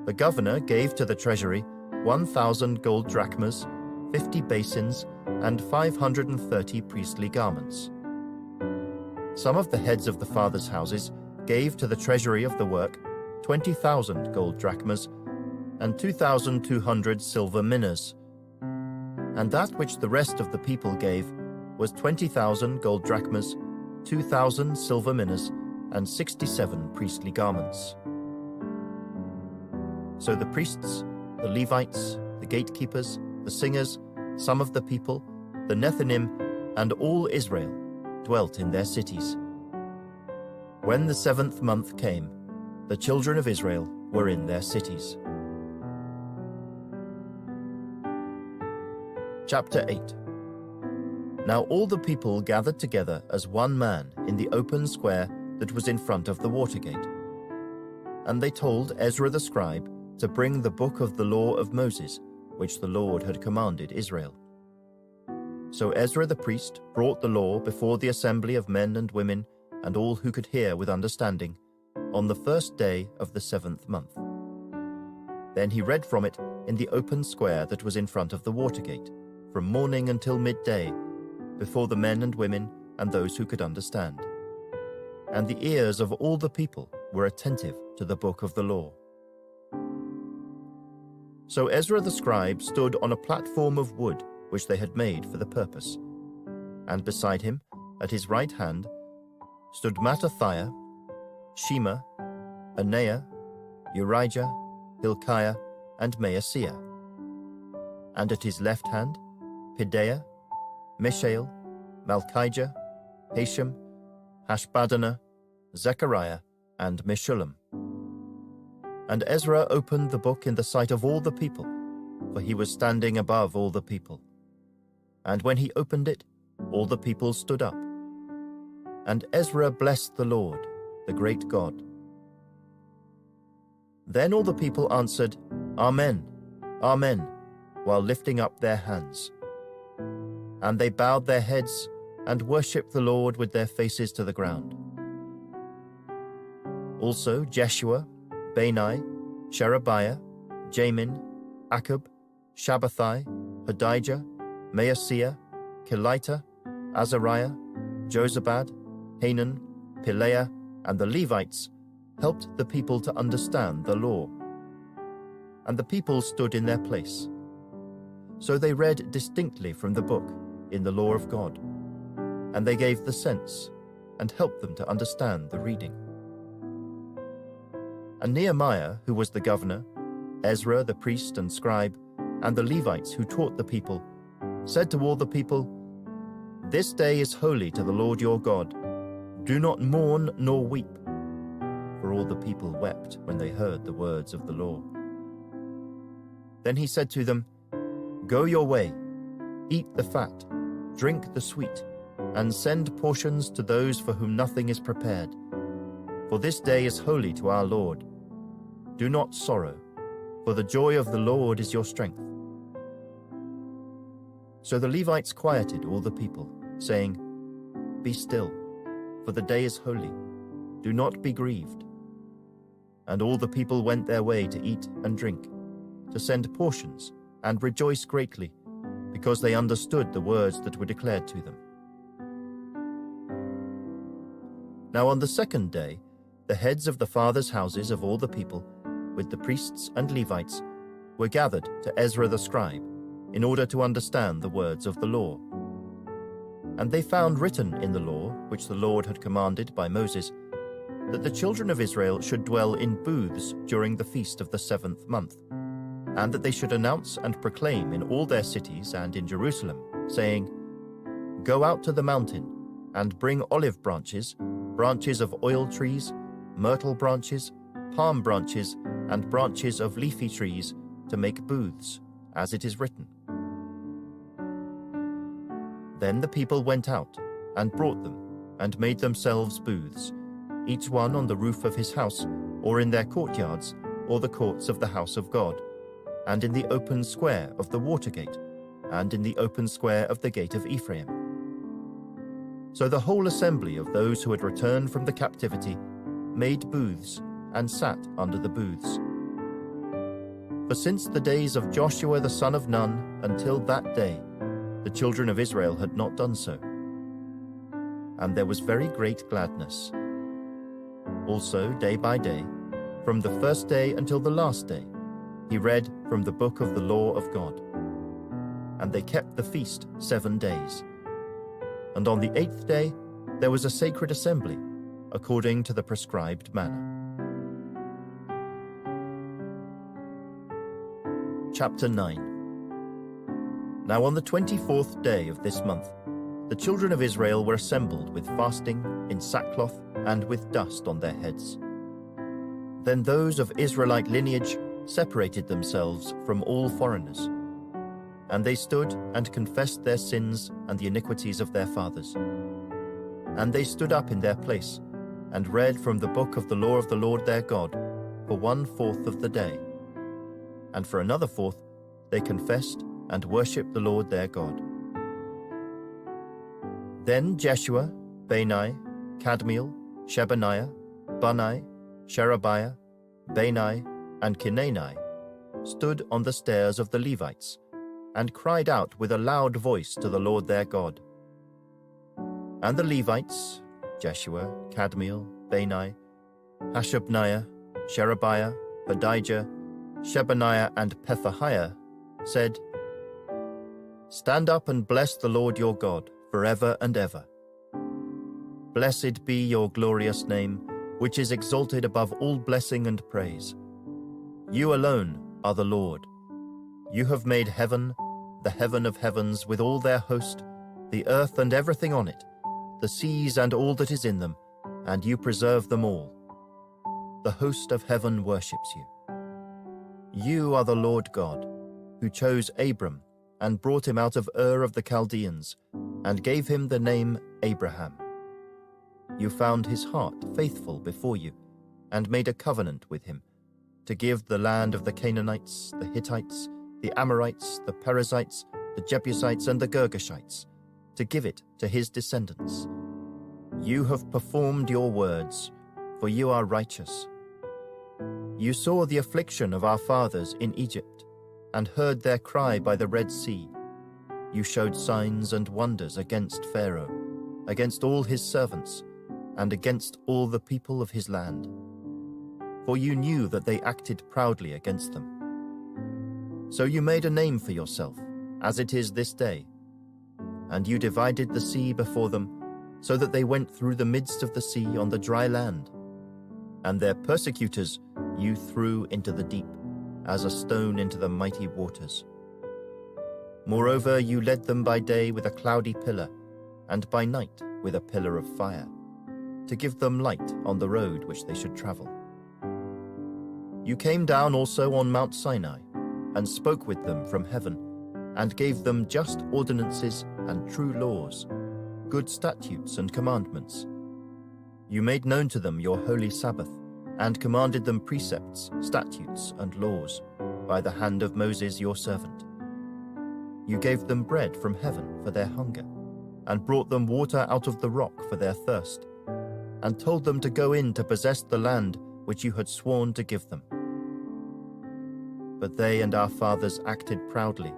The governor gave to the treasury 1,000 gold drachmas, 50 basins, and 530 priestly garments. Some of the heads of the fathers' houses gave to the treasury of the work 20,000 gold drachmas, and 2,200 silver minas. And that which the rest of the people gave was 20,000 gold drachmas, 2,000 silver minas, and 67 priestly garments. So the priests, the Levites, the gatekeepers, the singers, some of the people, the Nethinim, and all Israel dwelt in their cities. When the 7th month came, the children of Israel were in their cities. Chapter 8. Now all the people gathered together as one man in the open square that was in front of the water gate. And they told Ezra the scribe to bring the book of the law of Moses, which the Lord had commanded Israel. So Ezra the priest brought the law before the assembly of men and women and all who could hear with understanding on the 1st day of the 7th month. Then he read from it in the open square that was in front of the water gate, from morning until midday, before the men and women and those who could understand. And the ears of all the people were attentive to the book of the law. So Ezra the scribe stood on a platform of wood which they had made for the purpose, and beside him, at his right hand, stood Mattithiah, Shema, Anaiah, Urijah, Hilkiah, and Maaseiah. And at his left hand, Pedaiah, Mishael, Malchijah, Hashem, Hashbaddanah, Zechariah, and Meshullam. And Ezra opened the book in the sight of all the people, for he was standing above all the people. And when he opened it, all the people stood up. And Ezra blessed the Lord, the great God. Then all the people answered, Amen, Amen, while lifting up their hands. And they bowed their heads and worshipped the Lord with their faces to the ground. Also Jeshua, Bani, Sherebiah, Jamin, Akkub, Shabbathai, Hodijah, Maaseiah, Kelita, Azariah, Jozabad, Hanan, Pelaiah, and the Levites helped the people to understand the law. And the people stood in their place. So they read distinctly from the book in the law of God, and they gave the sense and helped them to understand the reading. And Nehemiah, who was the governor, Ezra the priest and scribe, and the Levites who taught the people, said to all the people, This day is holy to the Lord your God. Do not mourn nor weep. For all the people wept when they heard the words of the law. Then he said to them, Go your way, eat the fat, drink the sweet, and send portions to those for whom nothing is prepared. For this day is holy to our Lord. Do not sorrow, for the joy of the Lord is your strength. So the Levites quieted all the people, saying, Be still, for the day is holy. Do not be grieved. And all the people went their way to eat and drink, to send portions, and rejoice greatly, because they understood the words that were declared to them. Now on the 2nd day, the heads of the fathers' houses of all the people, with the priests and Levites, were gathered to Ezra the scribe, in order to understand the words of the law. And they found written in the law, which the Lord had commanded by Moses, that the children of Israel should dwell in booths during the feast of the 7th month, and that they should announce and proclaim in all their cities and in Jerusalem, saying, Go out to the mountain, and bring olive branches, branches of oil trees, myrtle branches, palm branches, and branches of leafy trees, to make booths, as it is written. Then the people went out, and brought them, and made themselves booths, each one on the roof of his house, or in their courtyards, or the courts of the house of God, and in the open square of the water gate, and in the open square of the gate of Ephraim. So the whole assembly of those who had returned from the captivity made booths, and sat under the booths. For since the days of Joshua the son of Nun until that day, the children of Israel had not done so. And there was very great gladness. Also, day by day, from the 1st day until the last day, he read from the book of the law of God. And they kept the feast 7 days. And on the 8th day there was a sacred assembly, according to the prescribed manner. Chapter 9. Now on the 24th day of this month, the children of Israel were assembled with fasting, in sackcloth, and with dust on their heads. Then those of Israelite lineage separated themselves from all foreigners, and they stood and confessed their sins and the iniquities of their fathers. And they stood up in their place, and read from the book of the law of the Lord their God for 1/4 of the day. And for another fourth they confessed and worshipped the Lord their God. Then Jeshua, Bani, Kadmiel, Shebaniah, Bunni, Sherebiah, Bani, and Chinani stood on the stairs of the Levites, and cried out with a loud voice to the Lord their God. And the Levites, Jeshua, Kadmiel, Bani, Hashabniah, Sherebiah, Badijah, Shebaniah, and Pethahiah, said, "Stand up and bless the Lord your God forever and ever. Blessed be your glorious name, which is exalted above all blessing and praise. You alone are the Lord. You have made heaven, the heaven of heavens with all their host, the earth and everything on it, the seas and all that is in them, and you preserve them all. The host of heaven worships you. You are the Lord God, who chose Abram and brought him out of Ur of the Chaldeans, and gave him the name Abraham. You found his heart faithful before you, and made a covenant with him, to give the land of the Canaanites, the Hittites, the Amorites, the Perizzites, the Jebusites, and the Girgashites, to give it to his descendants. You have performed your words, for you are righteous. You saw the affliction of our fathers in Egypt, and heard their cry by the Red Sea. You showed signs and wonders against Pharaoh, against all his servants, and against all the people of his land. For you knew that they acted proudly against them. So you made a name for yourself, as it is this day. And you divided the sea before them, so that they went through the midst of the sea on the dry land. And their persecutors you threw into the deep, as a stone into the mighty waters. Moreover, you led them by day with a cloudy pillar, and by night with a pillar of fire, to give them light on the road which they should travel. You came down also on Mount Sinai, and spoke with them from heaven, and gave them just ordinances and true laws, good statutes and commandments. You made known to them your holy Sabbath, and commanded them precepts, statutes, and laws, by the hand of Moses your servant. You gave them bread from heaven for their hunger, and brought them water out of the rock for their thirst, and told them to go in to possess the land which you had sworn to give them. But they and our fathers acted proudly,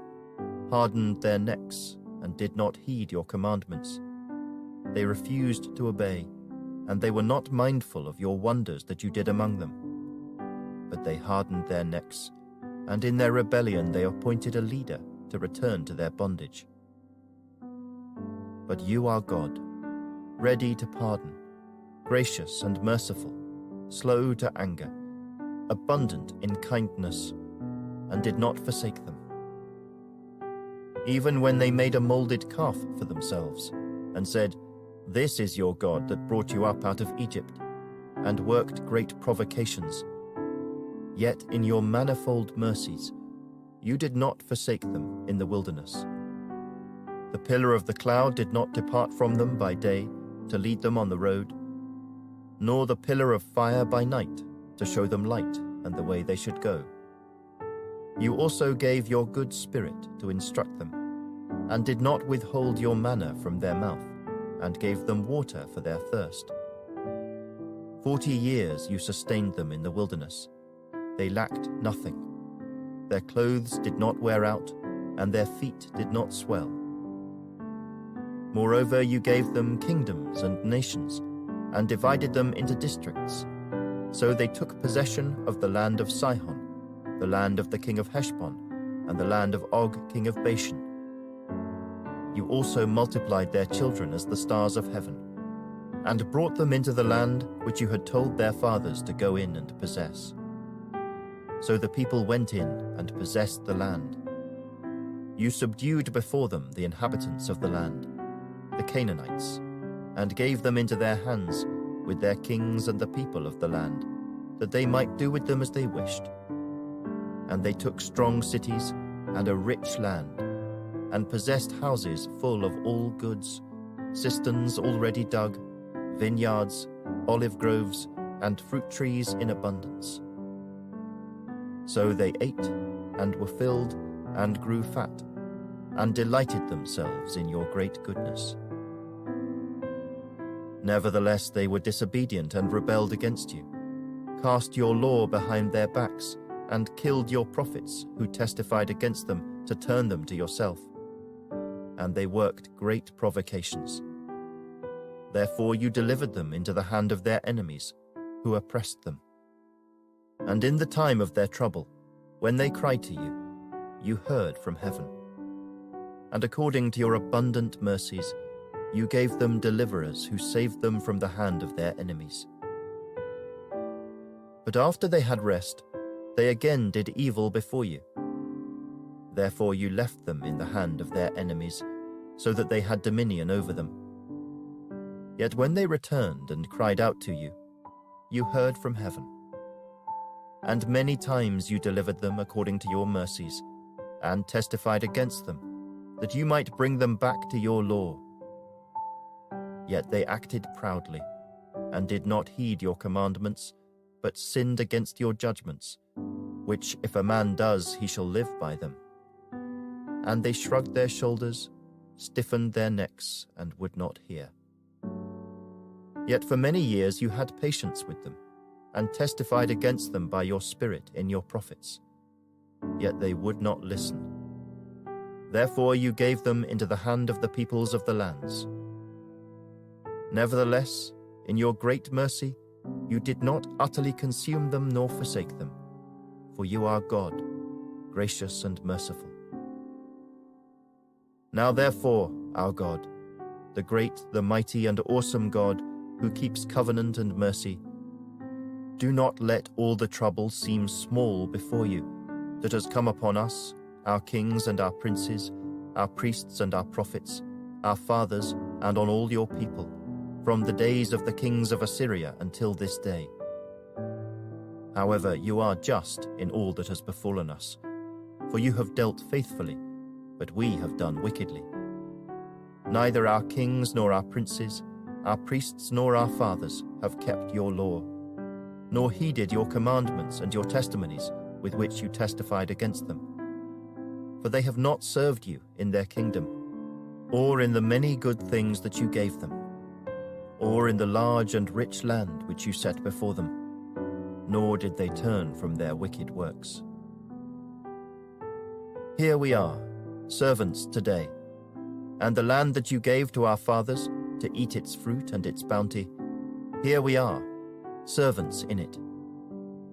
hardened their necks, and did not heed your commandments. They refused to obey, and they were not mindful of your wonders that you did among them. But they hardened their necks, and in their rebellion they appointed a leader to return to their bondage. But you are God, ready to pardon, gracious and merciful, slow to anger, abundant in kindness, and did not forsake them. Even when they made a molded calf for themselves, and said, "This is your God that brought you up out of Egypt," and worked great provocations. Yet in your manifold mercies, you did not forsake them in the wilderness. The pillar of the cloud did not depart from them by day to lead them on the road, nor the pillar of fire by night to show them light and the way they should go. You also gave your good spirit to instruct them, and did not withhold your manna from their mouth, and gave them water for their thirst. 40 years you sustained them in the wilderness. They lacked nothing. Their clothes did not wear out, and their feet did not swell. Moreover, you gave them kingdoms and nations, and divided them into districts. So they took possession of the land of Sihon, the land of the king of Heshbon, and the land of Og, king of Bashan. You also multiplied their children as the stars of heaven, and brought them into the land which you had told their fathers to go in and possess. So the people went in and possessed the land. You subdued before them the inhabitants of the land, the Canaanites, and gave them into their hands with their kings and the people of the land, that they might do with them as they wished. And they took strong cities and a rich land, and possessed houses full of all goods, cisterns already dug, vineyards, olive groves, and fruit trees in abundance. So they ate, and were filled, and grew fat, and delighted themselves in your great goodness. Nevertheless they were disobedient and rebelled against you, cast your law behind their backs, and killed your prophets who testified against them to turn them to yourself. And they worked great provocations. Therefore you delivered them into the hand of their enemies, who oppressed them. And in the time of their trouble, when they cried to you, you heard from heaven. And according to your abundant mercies, you gave them deliverers who saved them from the hand of their enemies. But after they had rest, they again did evil before you. Therefore you left them in the hand of their enemies, so that they had dominion over them. Yet when they returned and cried out to you, you heard from heaven. And many times you delivered them according to your mercies, and testified against them, that you might bring them back to your law. Yet they acted proudly, and did not heed your commandments, but sinned against your judgments, which if a man does, he shall live by them. And they shrugged their shoulders, stiffened their necks, and would not hear. Yet for many years you had patience with them, and testified against them by your Spirit in your prophets. Yet they would not listen. Therefore you gave them into the hand of the peoples of the lands. Nevertheless, in your great mercy, you did not utterly consume them nor forsake them, for you are God, gracious and merciful. Now therefore, our God, the great, the mighty, and awesome God, who keeps covenant and mercy, do not let all the trouble seem small before you that has come upon us, our kings and our princes, our priests and our prophets, our fathers, and on all your people, from the days of the kings of Assyria until this day. However, you are just in all that has befallen us, for you have dealt faithfully, but we have done wickedly. Neither our kings nor our princes, our priests nor our fathers have kept your law, nor heeded your commandments and your testimonies with which you testified against them. For they have not served you in their kingdom, or in the many good things that you gave them, or in the large and rich land which you set before them, nor did they turn from their wicked works. Here we are, servants today, and the land that you gave to our fathers to eat its fruit and its bounty, here we are, servants in it.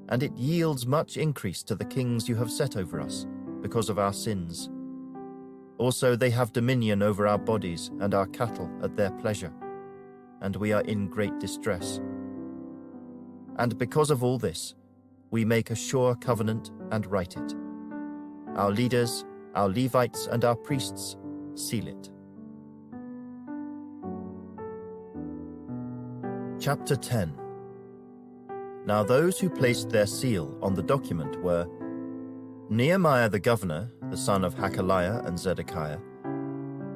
And it yields much increase to the kings you have set over us, because of our sins. Also they have dominion over our bodies and our cattle at their pleasure, and we are in great distress. And because of all this, we make a sure covenant and write it. Our leaders, our Levites, and our priests seal it. Chapter 10. Now those who placed their seal on the document were Nehemiah the governor, the son of Hakaliah and Zedekiah,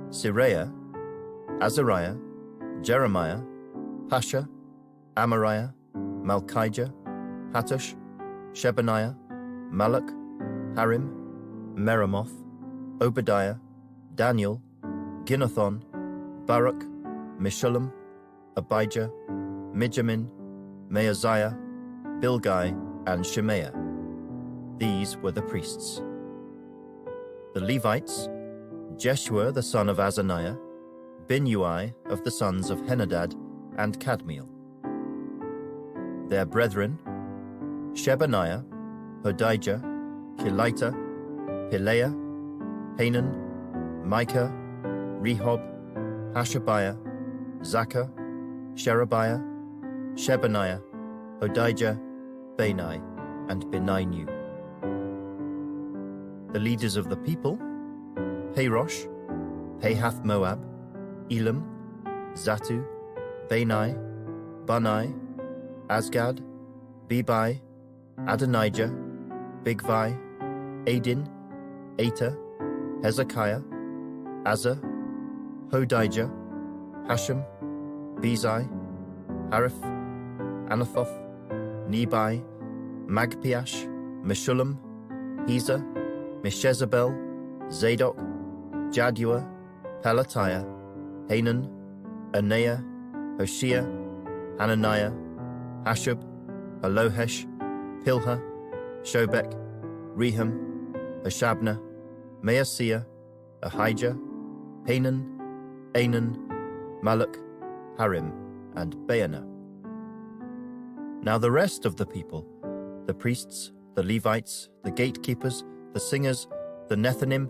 Siraiah, Azariah, Jeremiah, Pasha, Amariah, Malchijah, Hattush, Shebaniah, Malach, Harim, Meremoth, Obadiah, Daniel, Ginnethon, Baruch, Meshullam, Abijah, Mijamin, Maaziah, Bilgai, and Shemaiah. These were the priests. The Levites, Jeshua the son of Azaniah, Binnui of the sons of Henadad, and Kadmiel. Their brethren, Shebaniah, Hodijah, Kelita, Pelaiah, Hanan, Micah, Rehob, Hashabiah, Zakah, Sherebiah, Shebaniah, Hodijah, Bani, and Beninu. The leaders of the people, Parosh, Pahath Moab, Elam, Zattu, Bani, Bunai, Asgad, Bebai, Adonijah, Bigvai, Adin, Ater, Hezekiah, Azza, Hodijah, Hashem, Bezai, Hariph, Anathoth, Nebai, Magpiash, Meshullam, Heza, Meshezabel, Zadok, Jaddua, Pelatiah, Hanan, Anaiah, Hoshea, Hananiah, Hashub, Alohesh, Pilha, Shobek, Rehum, Hashabnah, Maaseiah, Ahijah, Hanan, Anan, Maluk, Harim, and Baanah. Now the rest of the people, the priests, the Levites, the gatekeepers, the singers, the Nethinim,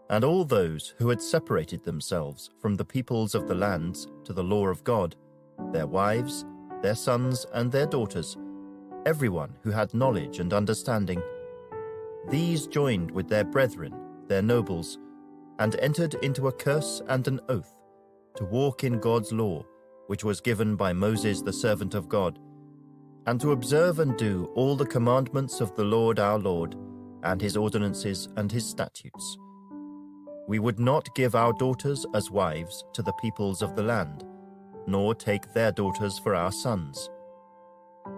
and all those who had separated themselves from the peoples of the lands to the law of God, their wives, their sons, and their daughters, everyone who had knowledge and understanding, these joined with their brethren, their nobles, and entered into a curse and an oath to walk in God's law, which was given by Moses the servant of God, and to observe and do all the commandments of the Lord our Lord, and his ordinances and his statutes. We would not give our daughters as wives to the peoples of the land, nor take their daughters for our sons.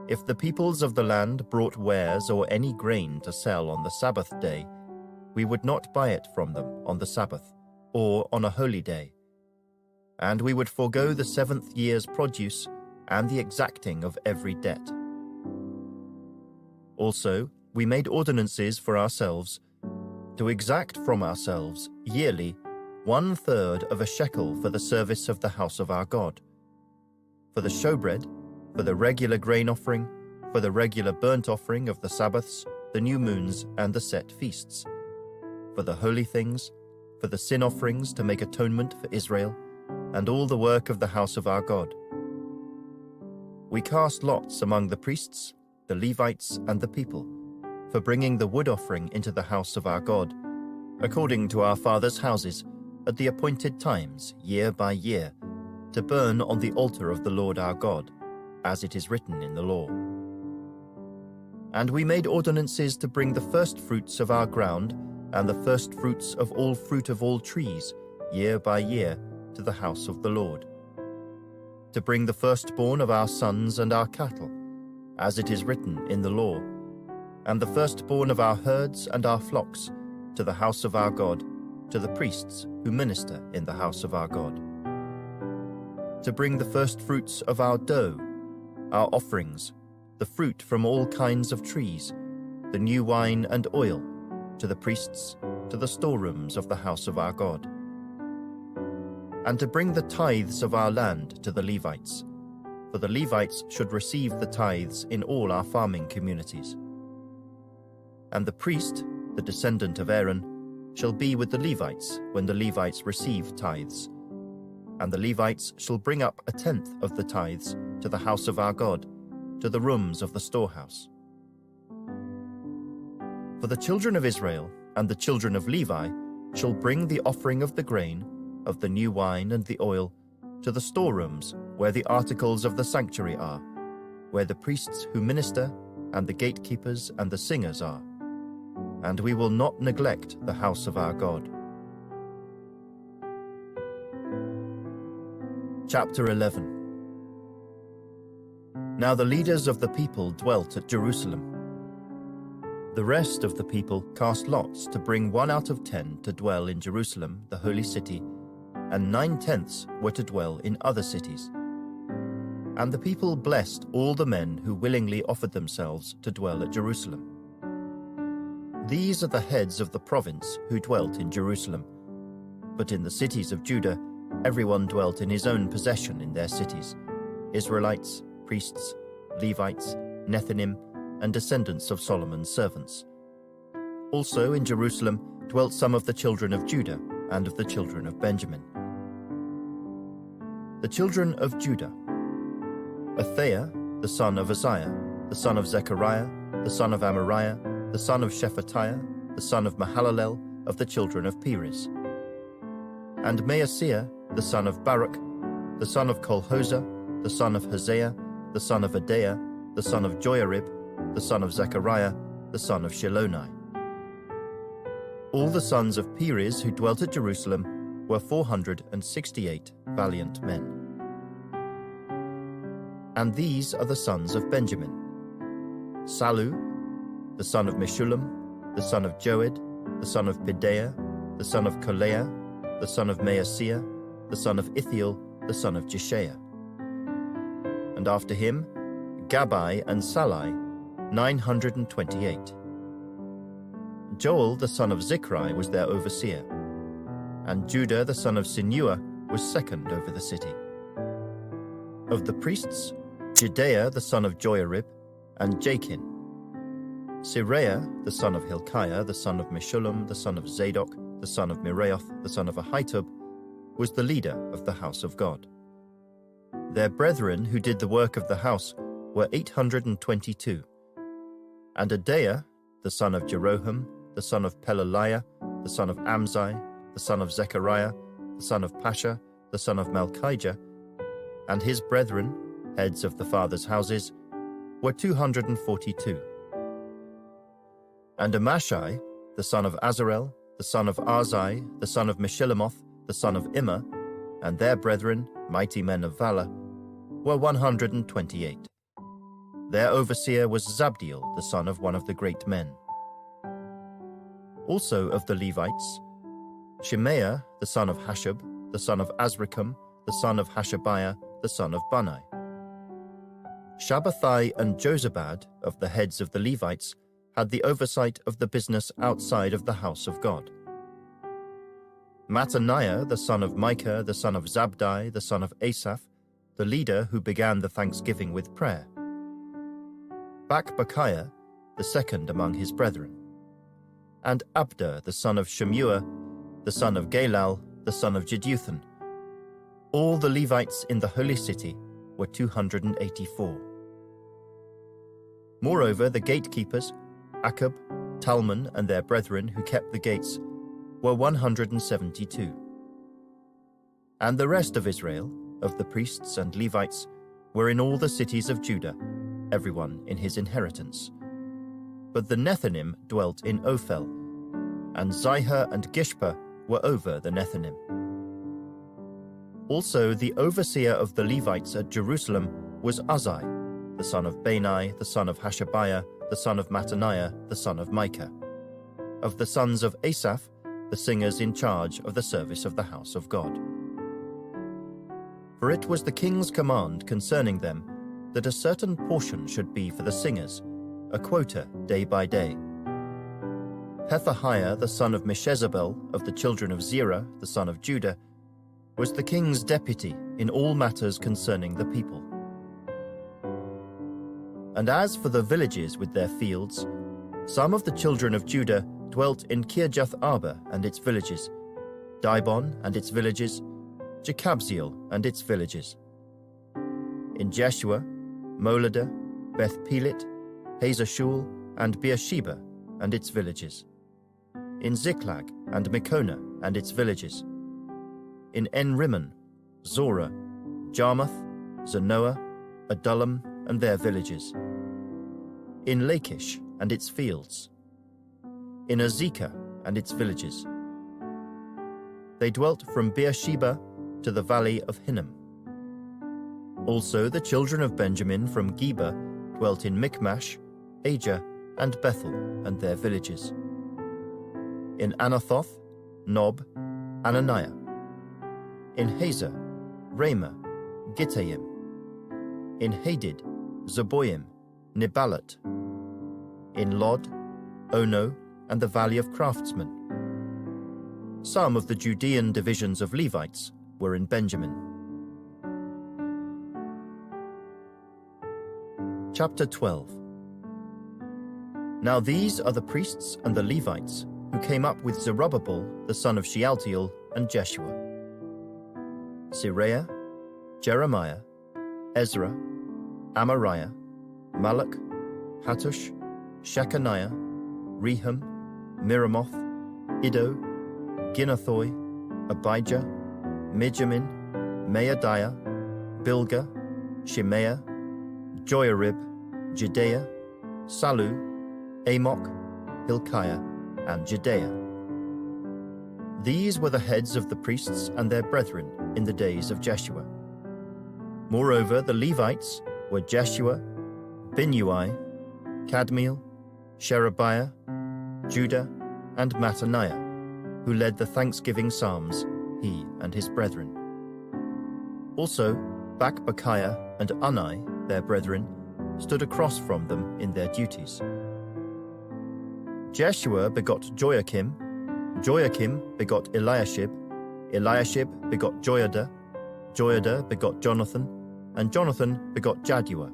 If the peoples of the land brought wares or any grain to sell on the Sabbath day, we would not buy it from them on the Sabbath, or on a holy day. And we would forego the 7th year's produce and the exacting of every debt. Also, we made ordinances for ourselves to exact from ourselves yearly 1/3 of a shekel for the service of the house of our God, for the showbread, for the regular grain offering, for the regular burnt offering of the Sabbaths, the new moons, and the set feasts, for the holy things, for the sin offerings to make atonement for Israel, and all the work of the house of our God. We cast lots among the priests, the Levites, and the people, for bringing the wood offering into the house of our God, according to our fathers' houses, at the appointed times, year by year, to burn on the altar of the Lord our God, as it is written in the law. And we made ordinances to bring the first fruits of our ground and the first fruits of all fruit of all trees, year by year, to the house of the Lord, to bring the firstborn of our sons and our cattle, as it is written in the law, and the firstborn of our herds and our flocks, to the house of our God, to the priests who minister in the house of our God, to bring the firstfruits of our dough, our offerings, the fruit from all kinds of trees, the new wine and oil, to the priests, to the storerooms of the house of our God, and to bring the tithes of our land to the Levites, for the Levites should receive the tithes in all our farming communities. And the priest, the descendant of Aaron, shall be with the Levites when the Levites receive tithes. And the Levites shall bring up 1/10 of the tithes to the house of our God, to the rooms of the storehouse. For the children of Israel and the children of Levi shall bring the offering of the grain, of the new wine and the oil, to the storerooms where the articles of the sanctuary are, where the priests who minister and the gatekeepers and the singers are. And we will not neglect the house of our God. Chapter 11. Now the leaders of the people dwelt at Jerusalem. The rest of the people cast lots to bring 1 out of 10 to dwell in Jerusalem, the holy city, and 9/10 were to dwell in other cities. And the people blessed all the men who willingly offered themselves to dwell at Jerusalem. These are the heads of the province who dwelt in Jerusalem. But in the cities of Judah, everyone dwelt in his own possession in their cities: Israelites, priests, Levites, Nethinim, and descendants of Solomon's servants. Also in Jerusalem dwelt some of the children of Judah and of the children of Benjamin. The children of Judah: Athaiah, the son of Uzziah, the son of Zechariah, the son of Amariah, the son of Shephatiah, the son of Mahalalel, of the children of Perez. And Maaseiah, the son of Baruch, the son of Kolhoza, the son of Hosea, the son of Adaiah, the son of Joiarib, the son of Zechariah, the son of Shiloni. All the sons of Perez who dwelt at Jerusalem were 468 valiant men. And these are the sons of Benjamin: Sallu, the son of Meshullam, the son of Joed, the son of Pedaiah, the son of Koleah, the son of Maaseiah, the son of Ithiel, the son of Jeshaiah. And after him, Gabbai and Sallai, 928. Joel the son of Zichri was their overseer, and Judah the son of Sinua was second over the city. Of the priests, Jedaiah the son of Joiarib, and Jachin. Siraiah the son of Hilkiah, the son of Meshullam, the son of Zadok, the son of Miraioth, the son of Ahitub, was the leader of the house of God. Their brethren who did the work of the house were 822. And Adaiah, the son of Jeroham, the son of Pelaliah, the son of Amzai, the son of Zechariah, the son of Pasha, the son of Malchijah, and his brethren, heads of the fathers' houses, were 242. And Amashai, the son of Azarel, the son of Arzai, the son of Meshillemoth, the son of Immer, and their brethren, mighty men of valor, were 128. Their overseer was Zabdiel, the son of one of the great men. Also of the Levites, Shemaiah, the son of Hashub, the son of Azrikam, the son of Hashabiah, the son of Bunai. Shabbathai and Jozabad, of the heads of the Levites, had the oversight of the business outside of the house of God. Mattaniah, the son of Micah, the son of Zabdi, the son of Asaph, the leader who began the thanksgiving with prayer. Bakbukiah, the second among his brethren. And Abda, the son of Shemua, the son of Galal, the son of Jeduthun. All the Levites in the holy city were 284. Moreover, the gatekeepers, Akub, Talmon, and their brethren who kept the gates, were 172. And the rest of Israel, of the priests and Levites, were in all the cities of Judah, everyone in his inheritance. But the Nethinim dwelt in Ophel, and Zihah and Gishpa were over the Nethinim. Also the overseer of the Levites at Jerusalem was Uzzi, the son of Bani, the son of Hashabiah, the son of Mattaniah, the son of Micah. Of the sons of Asaph, the singers in charge of the service of the house of God. For it was the king's command concerning them that a certain portion should be for the singers, a quota day by day. Pethahiah, the son of Meshezabel, of the children of Zerah, the son of Judah, was the king's deputy in all matters concerning the people. And as for the villages with their fields, some of the children of Judah dwelt in Kirjath Arba and its villages, Dibon and its villages, Jekabzeel and its villages. In Jeshua, Moladah, Beth Pelet, Hazashul, and Beersheba and its villages. In Ziklag and Mekona and its villages. In En-Rimmon, Zorah, Jarmuth, Zanoah, Adullam and their villages. In Lachish and its fields. In Azekah and its villages. They dwelt from Beersheba to the valley of Hinnom. Also the children of Benjamin from Geba dwelt in Michmash, Ajah, and Bethel and their villages. In Anathoth, Nob, Ananiah. In Hazor, Ramah, Gittayim. In Hadid, Zeboim, Neballat. In Lod, Ono, and the valley of craftsmen. Some of the Judean divisions of Levites were in Benjamin. Chapter 12. Now these are the priests and the Levites who came up with Zerubbabel the son of Shealtiel and Jeshua: Siraiah, Jeremiah, Ezra, Amariah, Malach, Hattush, Shechaniah, Rehum, Miramoth, Iddo, Ginnathoi, Abijah, Mijamin, Maadiah, Bilgah, Shimea, Joiarib, Judea, Salu, Amok, Hilkiah, and Judea. These were the heads of the priests and their brethren in the days of Jeshua. Moreover, the Levites were Jeshua, Binnui, Kadmiel, Sherebiah, Judah, and Mattaniah, who led the thanksgiving psalms, he and his brethren. Also, Bakbukiah and Unni, their brethren, stood across from them in their duties. Jeshua begot Joachim, Joachim begot Eliashib, Eliashib begot Joiada, Joiada begot Jonathan, and Jonathan begot Jaddua.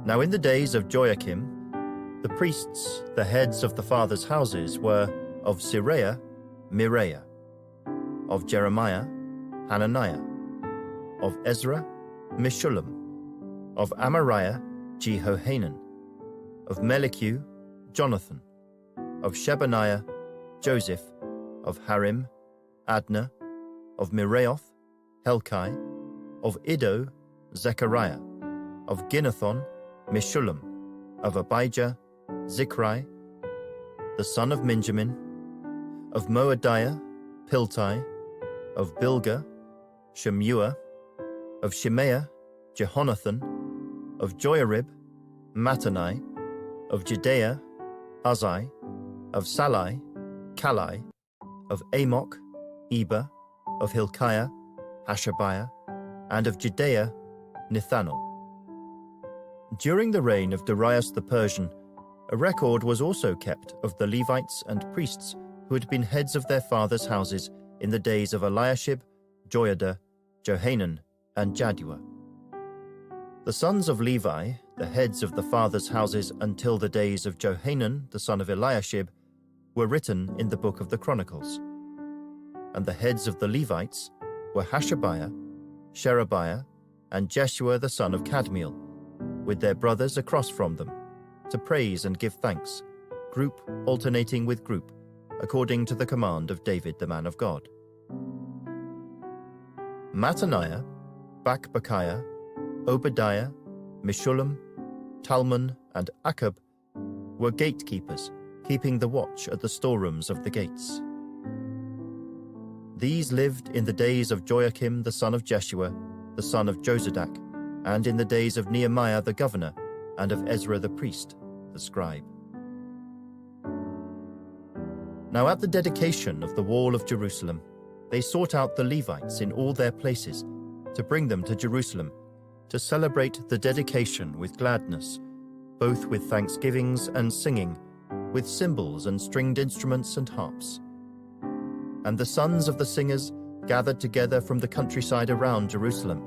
Now in the days of Joachim, the priests, the heads of the fathers' houses, were of Seraiah, Mireah, of Jeremiah, Hananiah, of Ezra, Meshullam, of Amariah, Jehohanan, of Melichu, Jonathan, of Shebaniah, Joseph, of Harim, Adna, of Miraioth, Helkai, of Iddo, Zechariah, of Ginnethon, Meshullam, of Abijah, Zichri, the son of Minjamin, of Moadiah, Piltai, of Bilgah, Shemua, of Shemaiah, Jehonathan, of Joiarib, Mattani, of Judea, Uzzi, of Salai, Kalai, of Amok, Eber, of Hilkiah, Hashabiah, and of Judea, Nethanel. During the reign of Darius the Persian, a record was also kept of the Levites and priests who had been heads of their fathers' houses in the days of Eliashib, Joiada, Johanan, and Jaddua. The sons of Levi, the heads of the fathers' houses until the days of Johanan, the son of Eliashib, were written in the book of the Chronicles. And the heads of the Levites were Hashabiah, Sherebiah, and Jeshua the son of Kadmiel, with their brothers across from them, to praise and give thanks, group alternating with group, according to the command of David the man of God. Mattaniah, Bakbukiah, Obadiah, Meshullam, Talmon, and Akkub were gatekeepers, keeping the watch at the storerooms of the gates. These lived in the days of Joachim the son of Jeshua, the son of Josadak, and in the days of Nehemiah the governor, and of Ezra the priest, the scribe. Now at the dedication of the wall of Jerusalem, they sought out the Levites in all their places, to bring them to Jerusalem, to celebrate the dedication with gladness, both with thanksgivings and singing, with cymbals and stringed instruments and harps. And the sons of the singers gathered together from the countryside around Jerusalem,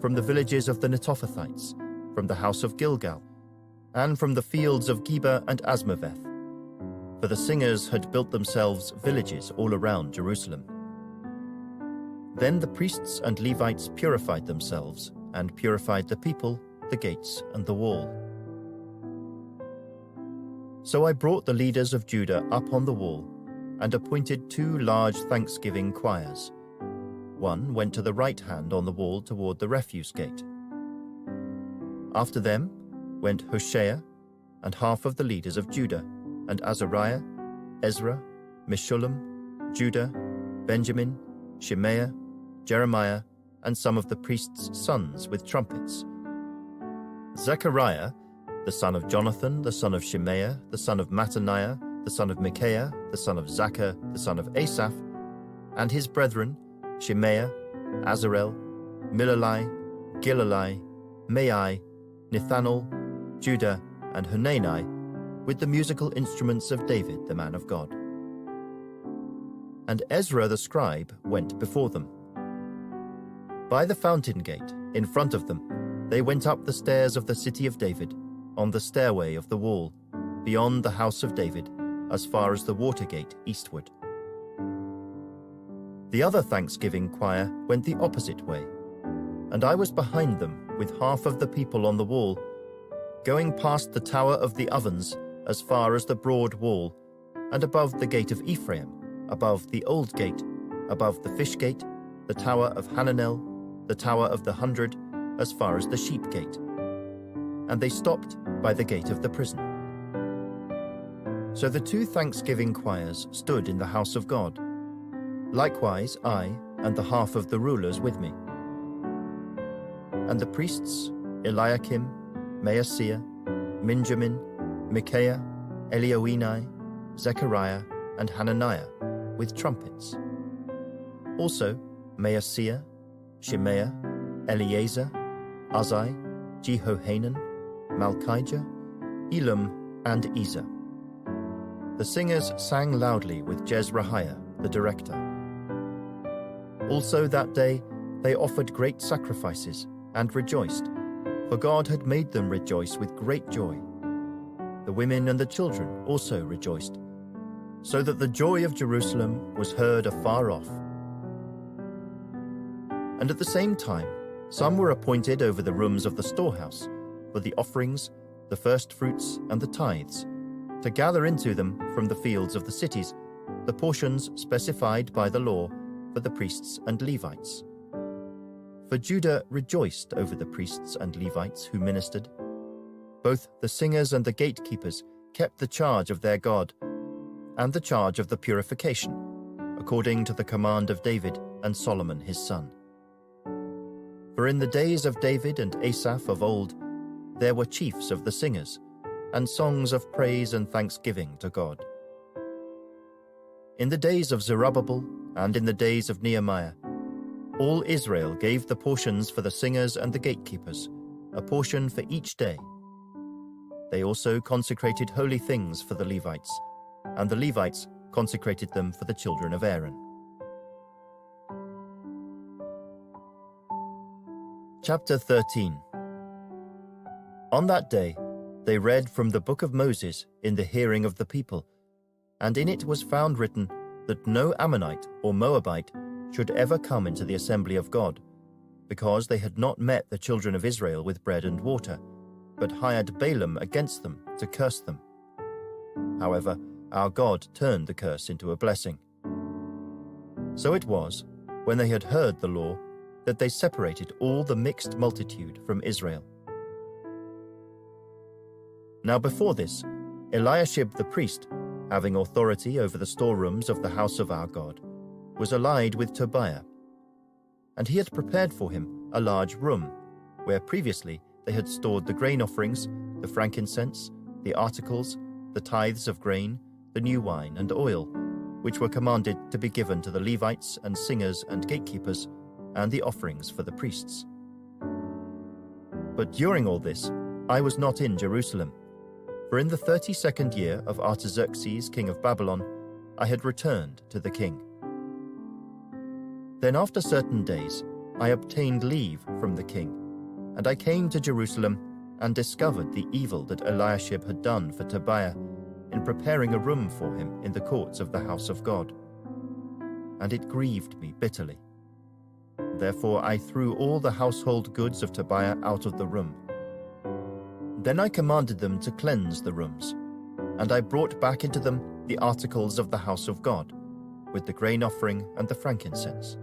from the villages of the Netophathites, from the house of Gilgal, and from the fields of Geba and Asmaveth. For the singers had built themselves villages all around Jerusalem. Then the priests and Levites purified themselves, and purified the people, the gates, and the wall. So I brought the leaders of Judah up on the wall, and appointed 2 large thanksgiving choirs. One went to the right hand on the wall toward the refuse gate. After them went Hoshea, and half of the leaders of Judah, and Azariah, Ezra, Meshullam, Judah, Benjamin, Shemaiah, Jeremiah, and some of the priests' sons with trumpets. Zechariah, the son of Jonathan, the son of Shemaiah, the son of Mattaniah, the son of Micaiah, the son of Zachar, the son of Asaph, and his brethren, Shemaiah, Azarel, Milalai, Gilalai, Maai, Nethanel, Judah, and Hanani, with the musical instruments of David the man of God. And Ezra the scribe went before them. By the fountain gate, in front of them, they went up the stairs of the city of David, on the stairway of the wall, beyond the house of David, as far as the water gate eastward. The other thanksgiving choir went the opposite way, and I was behind them with half of the people on the wall, going past the tower of the ovens as far as the broad wall, and above the gate of Ephraim, above the old gate, above the fish gate, the tower of Hananel, the Tower of the 100, as far as the Sheep Gate. And they stopped by the gate of the prison. So the 2 thanksgiving choirs stood in the house of God. Likewise I and the half of the rulers with me. And the priests, Eliakim, Maaseiah, Minjamin, Micaiah, Elioenai, Zechariah, and Hananiah, with trumpets. Also Maaseiah, Shemaiah, Eleazar, Uzzi, Jehohanan, Malchijah, Elam, and Ezer. The singers sang loudly with Jezrahiah, the director. Also that day they offered great sacrifices and rejoiced, for God had made them rejoice with great joy. The women and the children also rejoiced, so that the joy of Jerusalem was heard afar off. And at the same time, some were appointed over the rooms of the storehouse, for the offerings, the firstfruits, and the tithes, to gather into them from the fields of the cities the portions specified by the law for the priests and Levites. For Judah rejoiced over the priests and Levites who ministered. Both the singers and the gatekeepers kept the charge of their God, and the charge of the purification, according to the command of David and Solomon his son. For in the days of David and Asaph of old, there were chiefs of the singers, and songs of praise and thanksgiving to God. In the days of Zerubbabel and in the days of Nehemiah, all Israel gave the portions for the singers and the gatekeepers, a portion for each day. They also consecrated holy things for the Levites, and the Levites consecrated them for the children of Aaron. Chapter 13. On that day, they read from the Book of Moses in the hearing of the people, and in it was found written that no Ammonite or Moabite should ever come into the assembly of God, because they had not met the children of Israel with bread and water, but hired Balaam against them to curse them. However, our God turned the curse into a blessing. So it was, when they had heard the law, that they separated all the mixed multitude from Israel. Now before this, Eliashib the priest, having authority over the storerooms of the house of our God, was allied with Tobiah. And he had prepared for him a large room, where previously they had stored the grain offerings, the frankincense, the articles, the tithes of grain, the new wine and oil, which were commanded to be given to the Levites and singers and gatekeepers, and the offerings for the priests. But during all this, I was not in Jerusalem, for in the 32nd year of Artaxerxes, king of Babylon, I had returned to the king. Then after certain days, I obtained leave from the king, and I came to Jerusalem and discovered the evil that Eliashib had done for Tobiah in preparing a room for him in the courts of the house of God. And it grieved me bitterly. Therefore I threw all the household goods of Tobiah out of the room. Then I commanded them to cleanse the rooms, and I brought back into them the articles of the house of God, with the grain offering and the frankincense.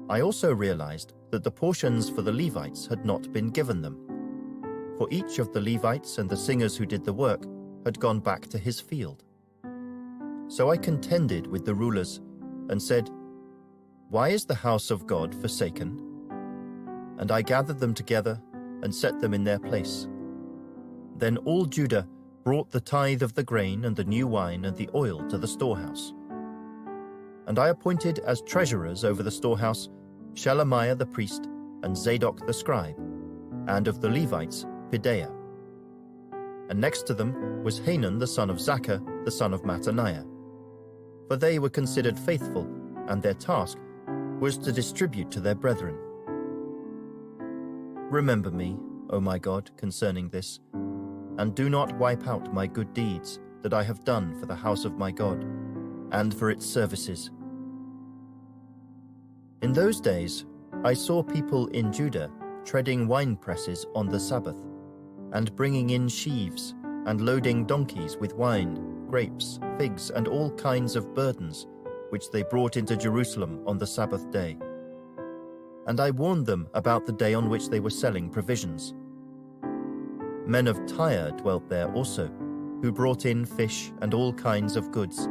I also realized that the portions for the Levites had not been given them, for each of the Levites and the singers who did the work had gone back to his field. So I contended with the rulers and said, "Why is the house of God forsaken?" And I gathered them together and set them in their place. Then all Judah brought the tithe of the grain and the new wine and the oil to the storehouse. And I appointed as treasurers over the storehouse Shelemiah the priest and Zadok the scribe, and of the Levites Pedaiah. And next to them was Hanan the son of Zaccur, the son of Mattaniah. For they were considered faithful, and their task was to distribute to their brethren. Remember me, O my God, concerning this, and do not wipe out my good deeds that I have done for the house of my God, and for its services. In those days I saw people in Judah treading wine presses on the Sabbath, and bringing in sheaves, and loading donkeys with wine, grapes, figs, and all kinds of burdens, which they brought into Jerusalem on the Sabbath day. and I warned them about the day on which they were selling provisions. Men of Tyre dwelt there also, who brought in fish and all kinds of goods,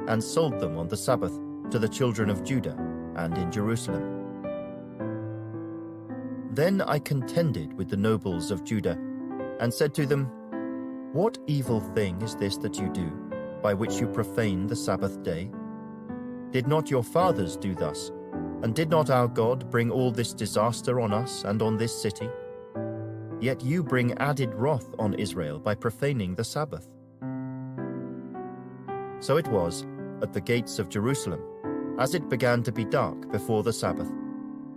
and sold them on the Sabbath to the children of Judah and in Jerusalem. Then I contended with the nobles of Judah, and said to them, "What evil thing is this that you do, by which you profane the Sabbath day? Did not your fathers do thus, and did not our God bring all this disaster on us and on this city? Yet you bring added wrath on Israel by profaning the Sabbath." So it was, at the gates of Jerusalem, as it began to be dark before the Sabbath,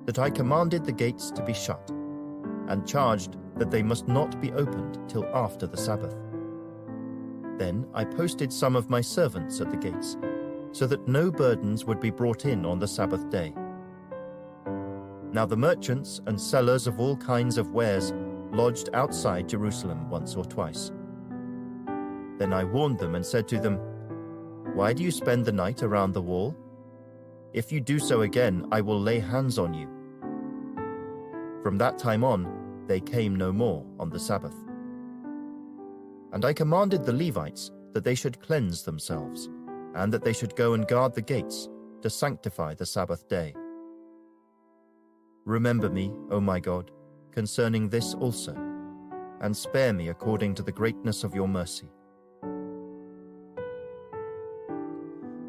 that I commanded the gates to be shut, and charged that they must not be opened till after the Sabbath. Then I posted some of my servants at the gates, so that no burdens would be brought in on the Sabbath day. Now the merchants and sellers of all kinds of wares lodged outside Jerusalem once or twice. Then I warned them and said to them, "Why do you spend the night around the wall? If you do so again, I will lay hands on you." From that time on, they came no more on the Sabbath. And I commanded the Levites that they should cleanse themselves, and that they should go and guard the gates to sanctify the Sabbath day. Remember me, O my God, concerning this also, and spare me according to the greatness of your mercy.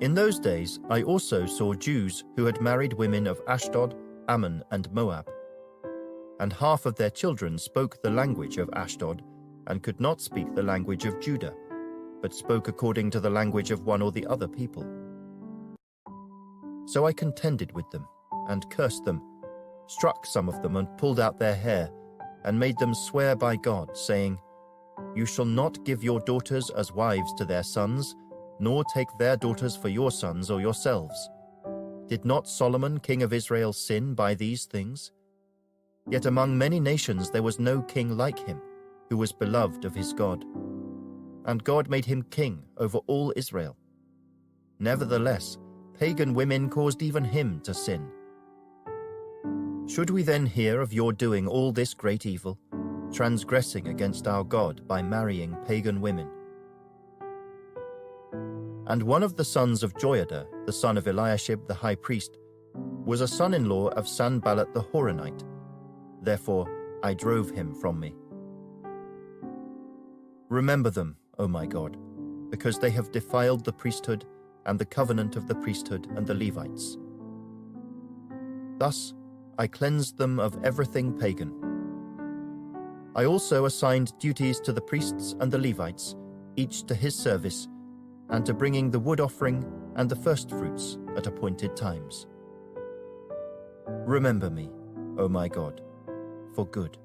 In those days I also saw Jews who had married women of Ashdod, Ammon, and Moab. And half of their children spoke the language of Ashdod, and could not speak the language of Judah, but spoke according to the language of one or the other people. So I contended with them, and cursed them, struck some of them, and pulled out their hair, and made them swear by God, saying, "You shall not give your daughters as wives to their sons, nor take their daughters for your sons or yourselves. Did not Solomon, king of Israel, sin by these things? Yet among many nations there was no king like him, who was beloved of his God. And God made him king over all Israel. Nevertheless, pagan women caused even him to sin. Should we then hear of your doing all this great evil, transgressing against our God by marrying pagan women?" And one of the sons of Joiada, the son of Eliashib the high priest, was a son-in-law of Sanballat the Horonite. Therefore I drove him from me. Remember them, O my God, because they have defiled the priesthood and the covenant of the priesthood and the Levites. Thus I cleansed them of everything pagan. I also assigned duties to the priests and the Levites, each to his service, and to bringing the wood offering and the firstfruits at appointed times. Remember me, O my God, for good.